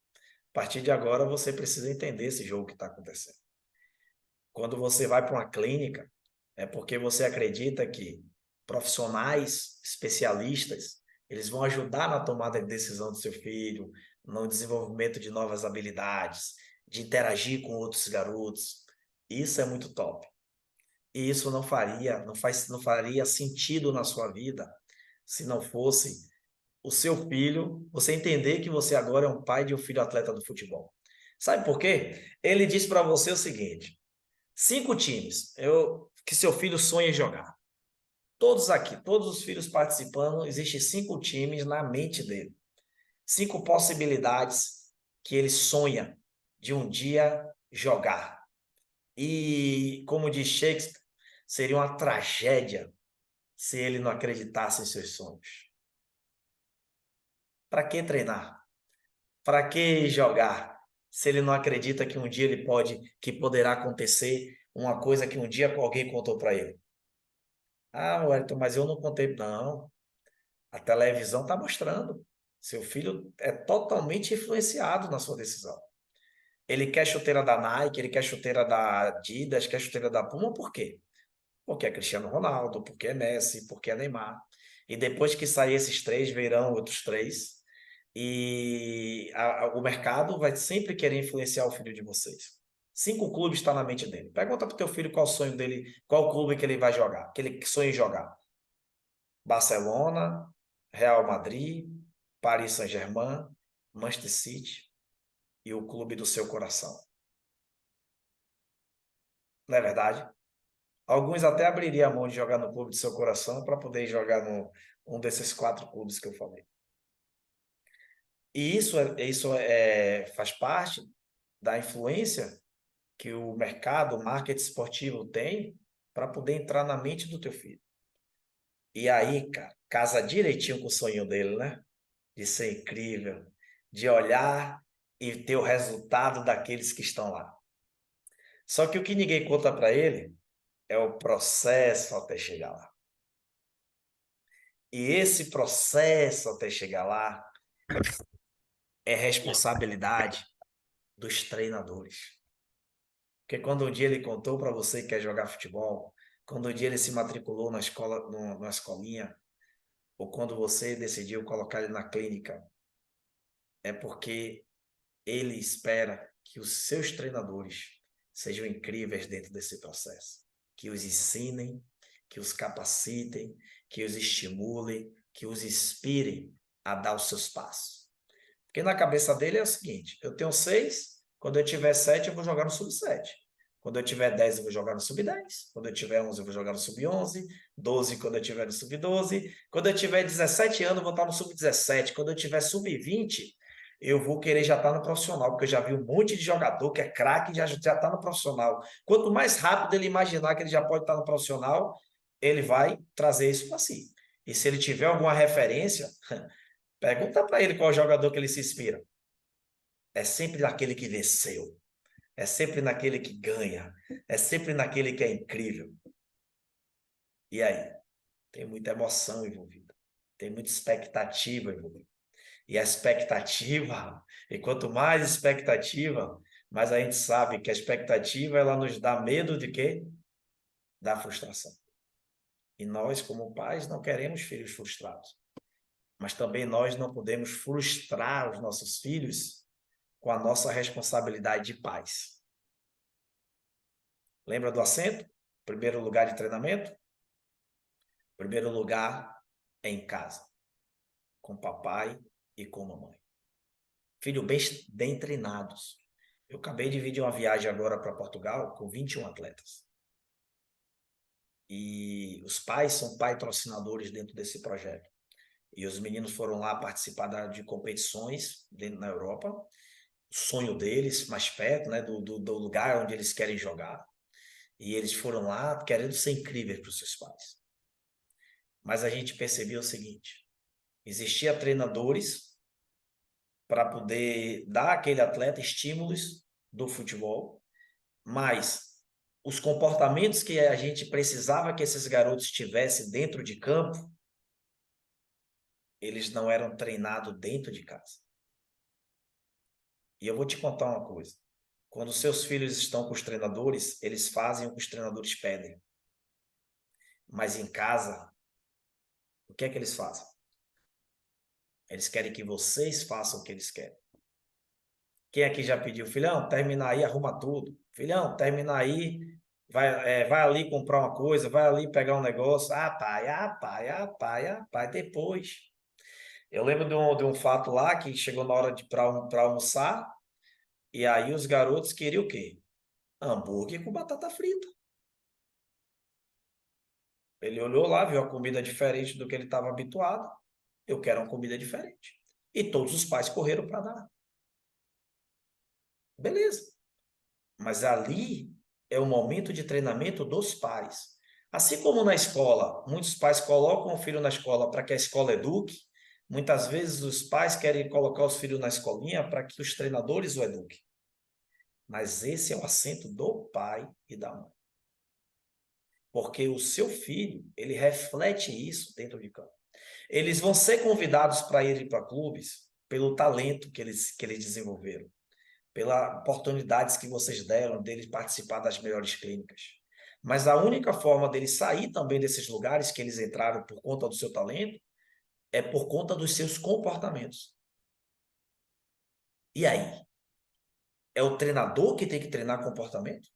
S1: A partir de agora, você precisa entender esse jogo que está acontecendo. Quando você vai para uma clínica, é porque você acredita que profissionais especialistas, eles vão ajudar na tomada de decisão do seu filho, no desenvolvimento de novas habilidades, de interagir com outros garotos. Isso é muito top. E isso não faria sentido na sua vida se não fosse o seu filho, você entender que você agora é um pai de um filho atleta do futebol. Sabe por quê? Ele diz para você o seguinte: 5 times que seu filho sonha em jogar. Todos aqui, todos os filhos participando, existem 5 times na mente dele. 5 possibilidades que ele sonha de um dia jogar. E, como diz Shakespeare, seria uma tragédia se ele não acreditasse em seus sonhos. Para que treinar? Para que jogar? Se ele não acredita que um dia que poderá acontecer uma coisa que um dia alguém contou para ele. Ah, Wellington, mas eu não contei. Não, a televisão está mostrando. Seu filho é totalmente influenciado na sua decisão. Ele quer chuteira da Nike, ele quer chuteira da Adidas, quer chuteira da Puma, por quê? Porque é Cristiano Ronaldo, porque é Messi, porque é Neymar. E depois que sair esses 3, virão outros 3. E o mercado vai sempre querer influenciar o filho de vocês. 5 clubes está na mente dele. Pergunta para o teu filho qual o sonho dele, qual clube que ele vai jogar, que ele sonha em jogar. Barcelona, Real Madrid, Paris Saint-Germain, Manchester City e o clube do seu coração. Não é verdade? Alguns até abririam a mão de jogar no clube de seu coração para poder jogar no um desses 4 clubes que eu falei. E faz parte da influência que o mercado, o marketing esportivo tem para poder entrar na mente do teu filho. E aí, cara, casa direitinho com o sonho dele, né? De ser incrível, de olhar e ter o resultado daqueles que estão lá. Só que o que ninguém conta para ele é o processo até chegar lá. E esse processo até chegar lá é responsabilidade dos treinadores. Porque quando um dia ele contou para você que quer jogar futebol, quando um dia ele se matriculou na escola, na escolinha, ou quando você decidiu colocar ele na clínica, é porque ele espera que os seus treinadores sejam incríveis dentro desse processo, que os ensinem, que os capacitem, que os estimulem, que os inspirem a dar os seus passos. Porque na cabeça dele é o seguinte: eu tenho 6, quando eu tiver 7, eu vou jogar no sub-7. Quando eu tiver 10, eu vou jogar no sub-10. Quando eu tiver 11, eu vou jogar no sub-11. 12, quando eu tiver no sub-12. Quando eu tiver 17 anos, eu vou estar no sub-17. Quando eu tiver sub-20, eu vou querer já estar no profissional, porque eu já vi um monte de jogador que é craque e já está no profissional. Quanto mais rápido ele imaginar que ele já pode estar no profissional, ele vai trazer isso para si. E se ele tiver alguma referência, pergunta para ele qual jogador que ele se inspira. É sempre naquele que venceu. É sempre naquele que ganha. É sempre naquele que é incrível. E aí? Tem muita emoção envolvida. Tem muita expectativa envolvida. E a expectativa, e quanto mais expectativa, mais a gente sabe que a expectativa ela nos dá medo de quê? Da frustração. E nós, como pais, não queremos filhos frustrados. Mas também nós não podemos frustrar os nossos filhos com a nossa responsabilidade de pais. Lembra do assento? Primeiro lugar de treinamento? Primeiro lugar é em casa, com papai e com mamãe. Filhos bem treinados. Eu acabei de vir de uma viagem agora para Portugal com 21 atletas. E os pais são patrocinadores dentro desse projeto. E os meninos foram lá participar de competições dentro da Europa. O sonho deles, mais perto, né, do lugar onde eles querem jogar. E eles foram lá querendo ser incríveis para os seus pais. Mas a gente percebeu o seguinte: existia treinadores para poder dar àquele atleta estímulos do futebol, mas os comportamentos que a gente precisava que esses garotos tivessem dentro de campo, eles não eram treinados dentro de casa. E eu vou te contar uma coisa: quando seus filhos estão com os treinadores, eles fazem o que os treinadores pedem. Mas em casa, o que é que eles fazem? Eles querem que vocês façam o que eles querem. Quem aqui já pediu, filhão, termina aí, arruma tudo. Filhão, termina aí, vai ali comprar uma coisa, vai ali pegar um negócio. Pai, depois. Eu lembro de um fato lá que chegou na hora para almoçar, e aí os garotos queriam o quê? Hambúrguer com batata frita. Ele olhou lá, viu a comida diferente do que ele estava habituado. Eu quero uma comida diferente. E todos os pais correram para dar. Beleza. Mas ali é o momento de treinamento dos pais. Assim como na escola, muitos pais colocam o filho na escola para que a escola eduque, muitas vezes os pais querem colocar os filhos na escolinha para que os treinadores o eduquem. Mas esse é o assento do pai e da mãe. Porque o seu filho, ele reflete isso dentro de campo. Eles vão ser convidados para irem para clubes pelo talento que eles desenvolveram, pelas oportunidades que vocês deram deles participar das melhores clínicas. Mas a única forma deles sair também desses lugares que eles entraram por conta do seu talento é por conta dos seus comportamentos. E aí? É o treinador que tem que treinar comportamento?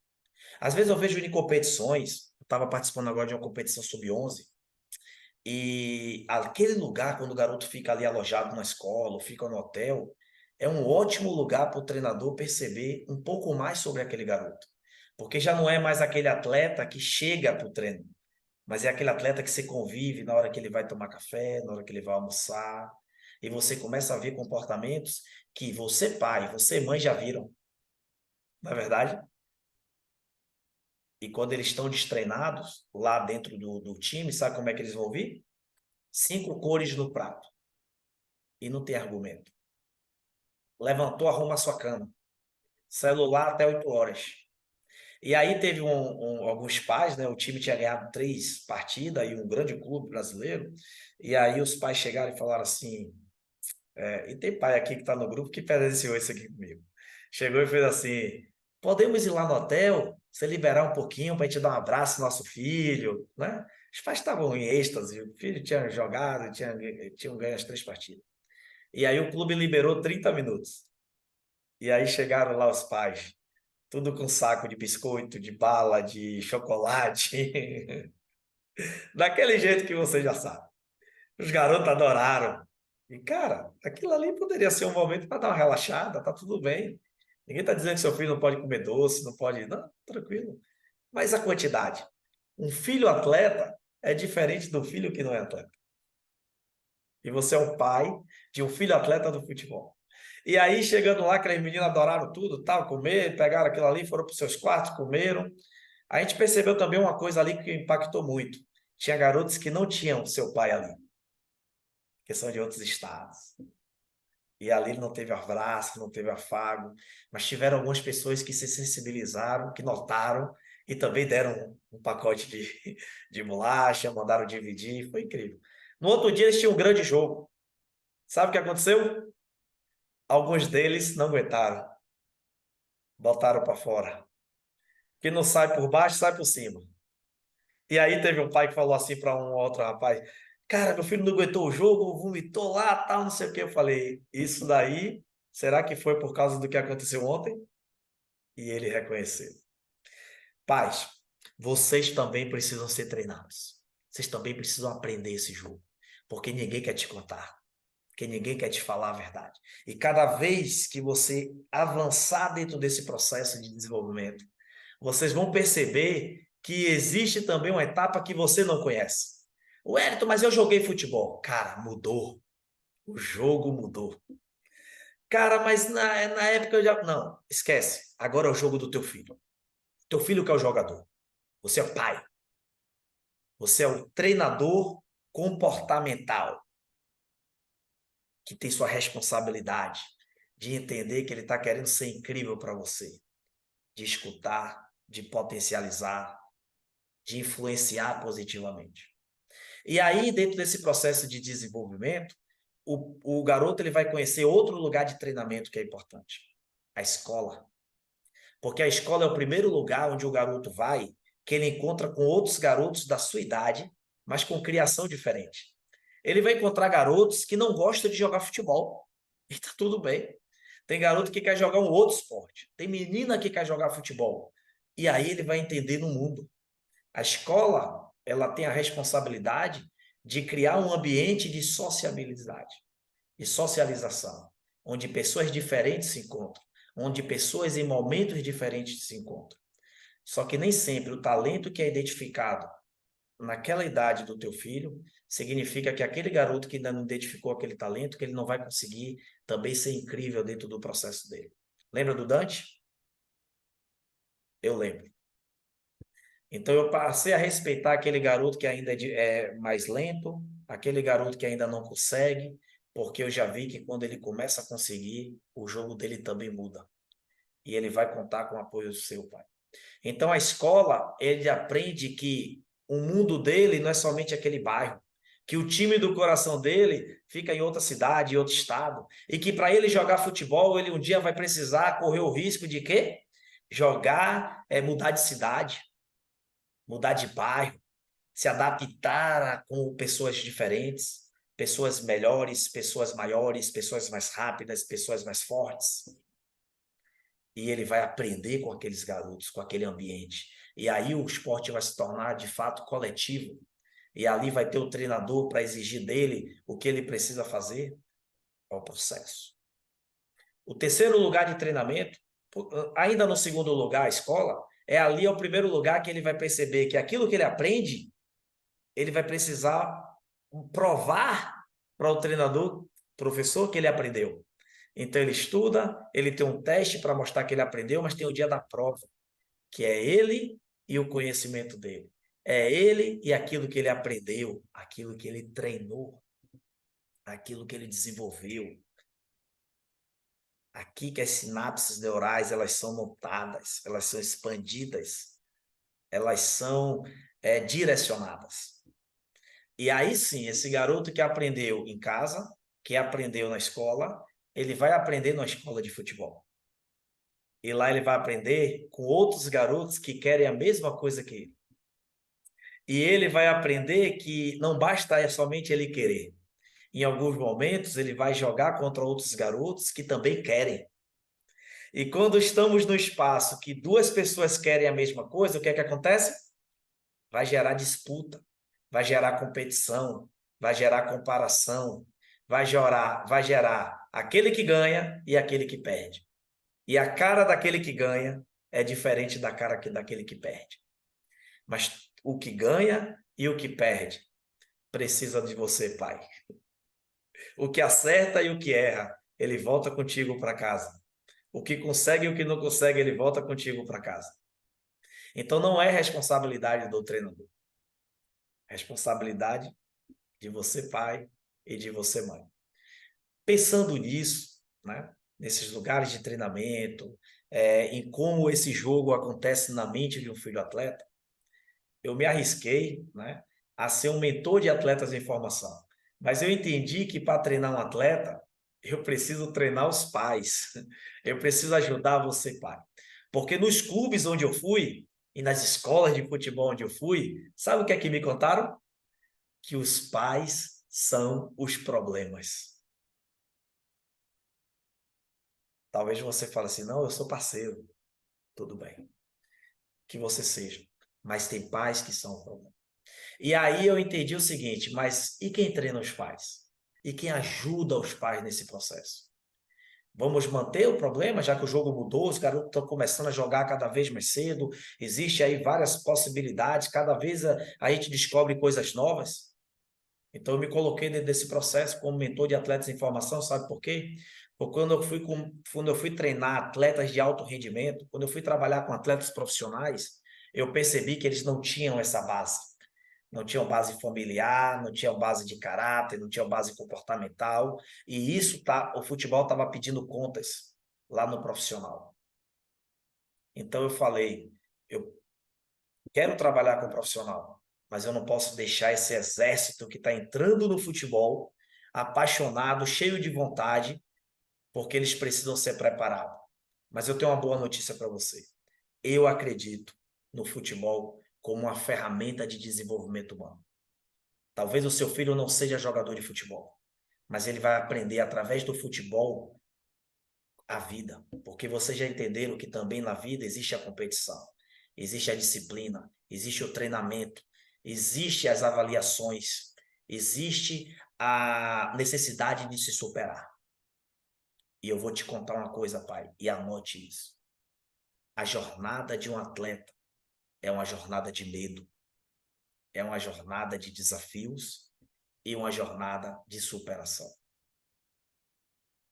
S1: Às vezes eu vejo em competições, eu estava participando agora de uma competição sub-11, e aquele lugar, quando o garoto fica ali alojado na escola, ou fica no hotel, é um ótimo lugar para o treinador perceber um pouco mais sobre aquele garoto. Porque já não é mais aquele atleta que chega para o treino, mas é aquele atleta que você convive na hora que ele vai tomar café, na hora que ele vai almoçar, e você começa a ver comportamentos que você, pai, você, mãe, já viram, não é verdade? E quando eles estão destreinados, lá dentro do time, sabe como é que eles vão vir? 5 cores no prato. E não tem argumento. Levantou, arruma a sua cama. Celular até 8 horas. E aí teve alguns pais, né? O time tinha ganhado 3 partidas e um grande clube brasileiro. E aí os pais chegaram e falaram assim, e tem pai aqui que está no grupo que presenciou isso aqui comigo. Chegou e fez assim, podemos ir lá no hotel, você liberar um pouquinho para a gente dar um abraço no nosso filho, né? Os pais estavam em êxtase, o filho tinha jogado, tinham ganho as 3 partidas. E aí o clube liberou 30 minutos. E aí chegaram lá os pais, tudo com saco de biscoito, de bala, de chocolate, daquele jeito que você já sabe. Os garotos adoraram. E, cara, aquilo ali poderia ser um momento para dar uma relaxada, tá tudo bem. Ninguém está dizendo que seu filho não pode comer doce, não pode. Não, tranquilo. Mas a quantidade. Um filho atleta é diferente do filho que não é atleta. E você é o pai de um filho atleta do futebol. E aí, chegando lá, aqueles meninos adoraram tudo, tal, comer, pegaram aquilo ali, foram para os seus quartos, comeram. A gente percebeu também uma coisa ali que impactou muito. Tinha garotos que não tinham seu pai ali, que são de outros estados. E ali não teve abraço, não teve afago, mas tiveram algumas pessoas que se sensibilizaram, que notaram e também deram um pacote de bolacha, mandaram dividir, foi incrível. No outro dia eles tinham um grande jogo. Sabe o que aconteceu? Alguns deles não aguentaram, botaram para fora. Que não sai por baixo, sai por cima. E aí teve um pai que falou assim para um outro rapaz: Cara, meu filho não aguentou o jogo, vomitou lá, tal, não sei o que. Eu falei: Isso daí, será que foi por causa do que aconteceu ontem? E ele reconheceu. Pais, vocês também precisam ser treinados. Vocês também precisam aprender esse jogo. Porque ninguém quer te contar. Porque ninguém quer te falar a verdade. E cada vez que você avançar dentro desse processo de desenvolvimento, vocês vão perceber que existe também uma etapa que você não conhece. O Wellington, mas eu joguei futebol. Cara, mudou. O jogo mudou. Cara, mas na época eu já. Não, esquece. Agora é o jogo do teu filho. Teu filho que é o jogador. Você é pai. Você é o treinador comportamental que tem sua responsabilidade de entender que ele está querendo ser incrível para você, de escutar, de potencializar, de influenciar positivamente. E aí, dentro desse processo de desenvolvimento, o garoto ele vai conhecer outro lugar de treinamento que é importante, a escola. Porque a escola é o primeiro lugar onde o garoto vai, que ele encontra com outros garotos da sua idade, mas com criação diferente. Ele vai encontrar garotos que não gostam de jogar futebol. E tá tudo bem. Tem garoto que quer jogar um outro esporte. Tem menina que quer jogar futebol. E aí ele vai entender no mundo. A escola, ela tem a responsabilidade de criar um ambiente de sociabilidade e socialização, onde pessoas diferentes se encontram, onde pessoas em momentos diferentes se encontram. Só que nem sempre o talento que é identificado naquela idade do teu filho significa que aquele garoto que ainda não identificou aquele talento, que ele não vai conseguir também ser incrível dentro do processo dele. Lembra do Dante? Eu lembro. Então eu passei a respeitar aquele garoto que ainda é mais lento, aquele garoto que ainda não consegue, porque eu já vi que quando ele começa a conseguir, o jogo dele também muda. E ele vai contar com o apoio do seu pai. Então a escola, ele aprende que o mundo dele não é somente aquele bairro, que o time do coração dele fica em outra cidade, em outro estado, e que para ele jogar futebol, ele um dia vai precisar correr o risco de quê? Jogar, mudar de cidade, mudar de bairro, se adaptar com pessoas diferentes, pessoas melhores, pessoas maiores, pessoas mais rápidas, pessoas mais fortes. E ele vai aprender com aqueles garotos, com aquele ambiente. E aí o esporte vai se tornar, de fato, coletivo. E ali vai ter o treinador para exigir dele o que ele precisa fazer. É o processo. O terceiro lugar de treinamento, ainda no segundo lugar, a escola, é o primeiro lugar que ele vai perceber que aquilo que ele aprende, ele vai precisar provar para o treinador, professor, que ele aprendeu. Então ele estuda, ele tem um teste para mostrar que ele aprendeu, mas tem o dia da prova, que é ele e o conhecimento dele. É ele e aquilo que ele aprendeu, aquilo que ele treinou, aquilo que ele desenvolveu. Aqui que as sinapses neurais, elas são montadas, elas são expandidas, elas são direcionadas. E aí sim, esse garoto que aprendeu em casa, que aprendeu na escola, ele vai aprender na escola de futebol. E lá ele vai aprender com outros garotos que querem a mesma coisa que ele. E ele vai aprender que não basta somente ele querer. Em alguns momentos, ele vai jogar contra outros garotos que também querem. E quando estamos no espaço que duas pessoas querem a mesma coisa, o que é que acontece? Vai gerar disputa, vai gerar competição, vai gerar comparação, vai gerar aquele que ganha e aquele que perde. E a cara daquele que ganha é diferente da cara daquele que perde. Mas o que ganha e o que perde precisa de você, pai. O que acerta e o que erra, ele volta contigo para casa. O que consegue e o que não consegue, ele volta contigo para casa. Então não é responsabilidade do treinador. É responsabilidade de você, pai, e de você, mãe. Pensando nisso, né, nesses lugares de treinamento, em como esse jogo acontece na mente de um filho atleta, eu me arrisquei, né, a ser um mentor de atletas em formação. Mas eu entendi que para treinar um atleta, eu preciso treinar os pais. Eu preciso ajudar você, pai. Porque nos clubes onde eu fui e nas escolas de futebol onde eu fui, sabe o que é que me contaram? Que os pais são os problemas. Talvez você fale assim, não, eu sou parceiro. Tudo bem. Que você seja. Mas tem pais que são o problema. E aí eu entendi o seguinte, mas e quem treina os pais? E quem ajuda os pais nesse processo? Vamos manter o problema, já que o jogo mudou, os garotos estão começando a jogar cada vez mais cedo, existe aí várias possibilidades, cada vez a gente descobre coisas novas. Então eu me coloquei dentro desse processo como mentor de atletas em formação, sabe por quê? Porque quando eu fui treinar atletas de alto rendimento, quando eu fui trabalhar com atletas profissionais, eu percebi que eles não tinham essa base. Não tinham base familiar, não tinham base de caráter, não tinham base comportamental. E o futebol estava pedindo contas lá no profissional. Então eu falei, eu quero trabalhar com profissional, mas eu não posso deixar esse exército que está entrando no futebol, apaixonado, cheio de vontade, porque eles precisam ser preparados. Mas eu tenho uma boa notícia para você. Eu acredito no futebol como uma ferramenta de desenvolvimento humano. Talvez o seu filho não seja jogador de futebol, mas ele vai aprender através do futebol a vida, porque vocês já entenderam que também na vida existe a competição, existe a disciplina, existe o treinamento, existe as avaliações, existe a necessidade de se superar. E eu vou te contar uma coisa, pai, e anote isso. A jornada de um atleta é uma jornada de medo, é uma jornada de desafios e uma jornada de superação.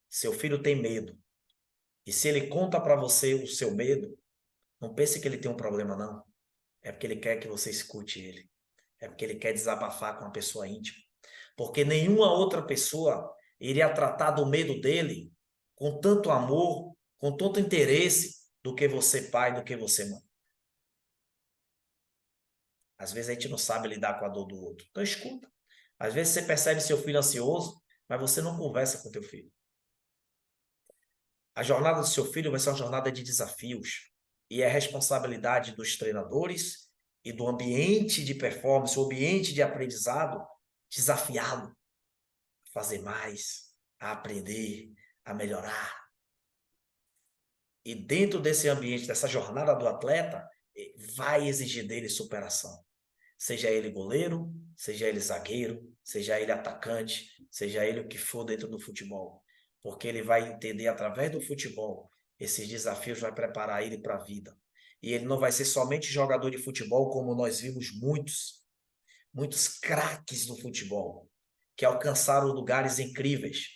S1: Seu filho tem medo, e se ele conta para você o seu medo, não pense que ele tem um problema, não. É porque ele quer que você escute ele. É porque ele quer desabafar com uma pessoa íntima. Porque nenhuma outra pessoa iria tratar do medo dele com tanto amor, com tanto interesse, do que você, pai, do que você, mãe. Às vezes a gente não sabe lidar com a dor do outro. Então escuta. Às vezes você percebe seu filho ansioso, mas você não conversa com teu filho. A jornada do seu filho vai ser uma jornada de desafios. E é responsabilidade dos treinadores e do ambiente de performance, o ambiente de aprendizado, desafiá-lo a fazer mais, a aprender, a melhorar. E dentro desse ambiente, dessa jornada do atleta, vai exigir dele superação. Seja ele goleiro, seja ele zagueiro, seja ele atacante, seja ele o que for dentro do futebol. Porque ele vai entender através do futebol, esses desafios vai preparar ele para a vida. E ele não vai ser somente jogador de futebol, como nós vimos muitos craques do futebol, que alcançaram lugares incríveis,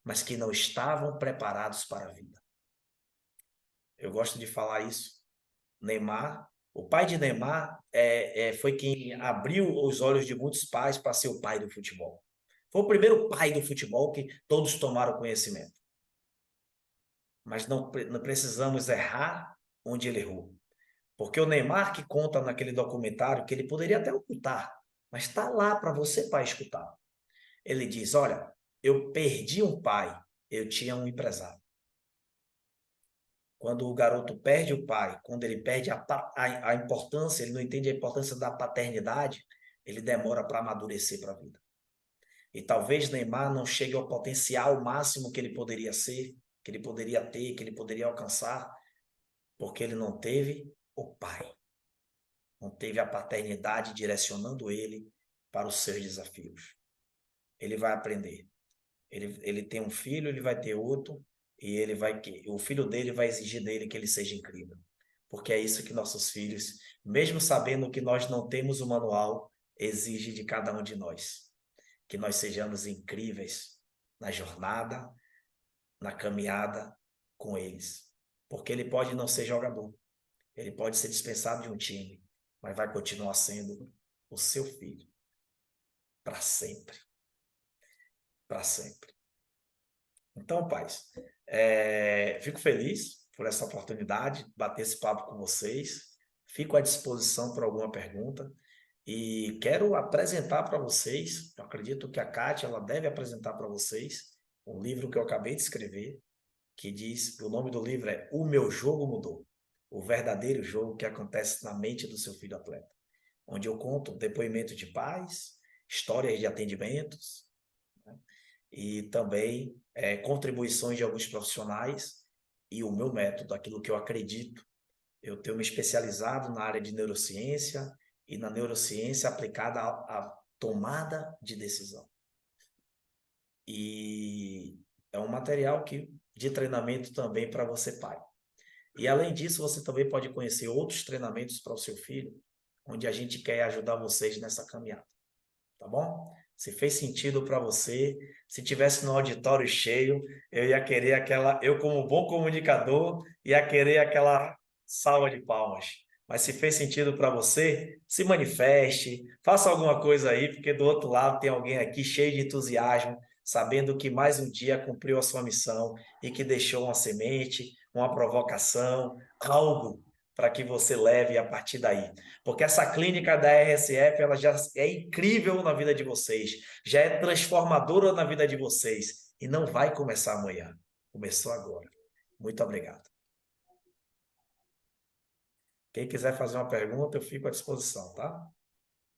S1: mas que não estavam preparados para a vida. Eu gosto de falar isso. Neymar, o pai de Neymar foi quem abriu os olhos de muitos pais para ser o pai do futebol. Foi o primeiro pai do futebol que todos tomaram conhecimento. Mas não precisamos errar onde ele errou. Porque o Neymar que conta naquele documentário, que ele poderia até ocultar, mas está lá para você, pai, escutar. Ele diz, olha, eu perdi um pai, eu tinha um empresário. Quando o garoto perde o pai, quando ele perde a importância, ele não entende a importância da paternidade, ele demora para amadurecer para a vida. E talvez Neymar não chegue ao potencial máximo que ele poderia ser, que ele poderia ter, que ele poderia alcançar, porque ele não teve o pai. Não teve a paternidade direcionando ele para os seus desafios. Ele vai aprender. Ele tem um filho, ele vai ter outro, e o filho dele vai exigir dele que ele seja incrível. Porque é isso que nossos filhos, mesmo sabendo que nós não temos o manual, exige de cada um de nós. Que nós sejamos incríveis na jornada, na caminhada com eles. Porque ele pode não ser jogador, ele pode ser dispensado de um time, mas vai continuar sendo o seu filho. Para sempre. Para sempre. Então, pais, fico feliz por essa oportunidade, bater esse papo com vocês. Fico à disposição para alguma pergunta. E quero apresentar para vocês, eu acredito que a Kátia ela deve apresentar para vocês um livro que eu acabei de escrever, que diz, o nome do livro é O Meu Jogo Mudou. O verdadeiro jogo que acontece na mente do seu filho atleta. Onde eu conto depoimento de pais, histórias de atendimentos, né? E também contribuições de alguns profissionais e o meu método, aquilo que eu acredito. Eu tenho me especializado na área de neurociência e na neurociência aplicada à tomada de decisão. E é um material de treinamento também para você, pai. E além disso, você também pode conhecer outros treinamentos para o seu filho, onde a gente quer ajudar vocês nessa caminhada. Tá bom? Se fez sentido para você, se tivesse no auditório cheio, eu ia querer eu como bom comunicador, ia querer aquela salva de palmas. Mas se fez sentido para você, se manifeste, faça alguma coisa aí, porque do outro lado tem alguém aqui cheio de entusiasmo, sabendo que mais um dia cumpriu a sua missão e que deixou uma semente, uma provocação, algo para que você leve a partir daí. Porque essa clínica da RSF, ela já é incrível na vida de vocês, já é transformadora na vida de vocês, e não vai começar amanhã, começou agora. Muito obrigado. Quem quiser fazer uma pergunta, eu fico à disposição, tá?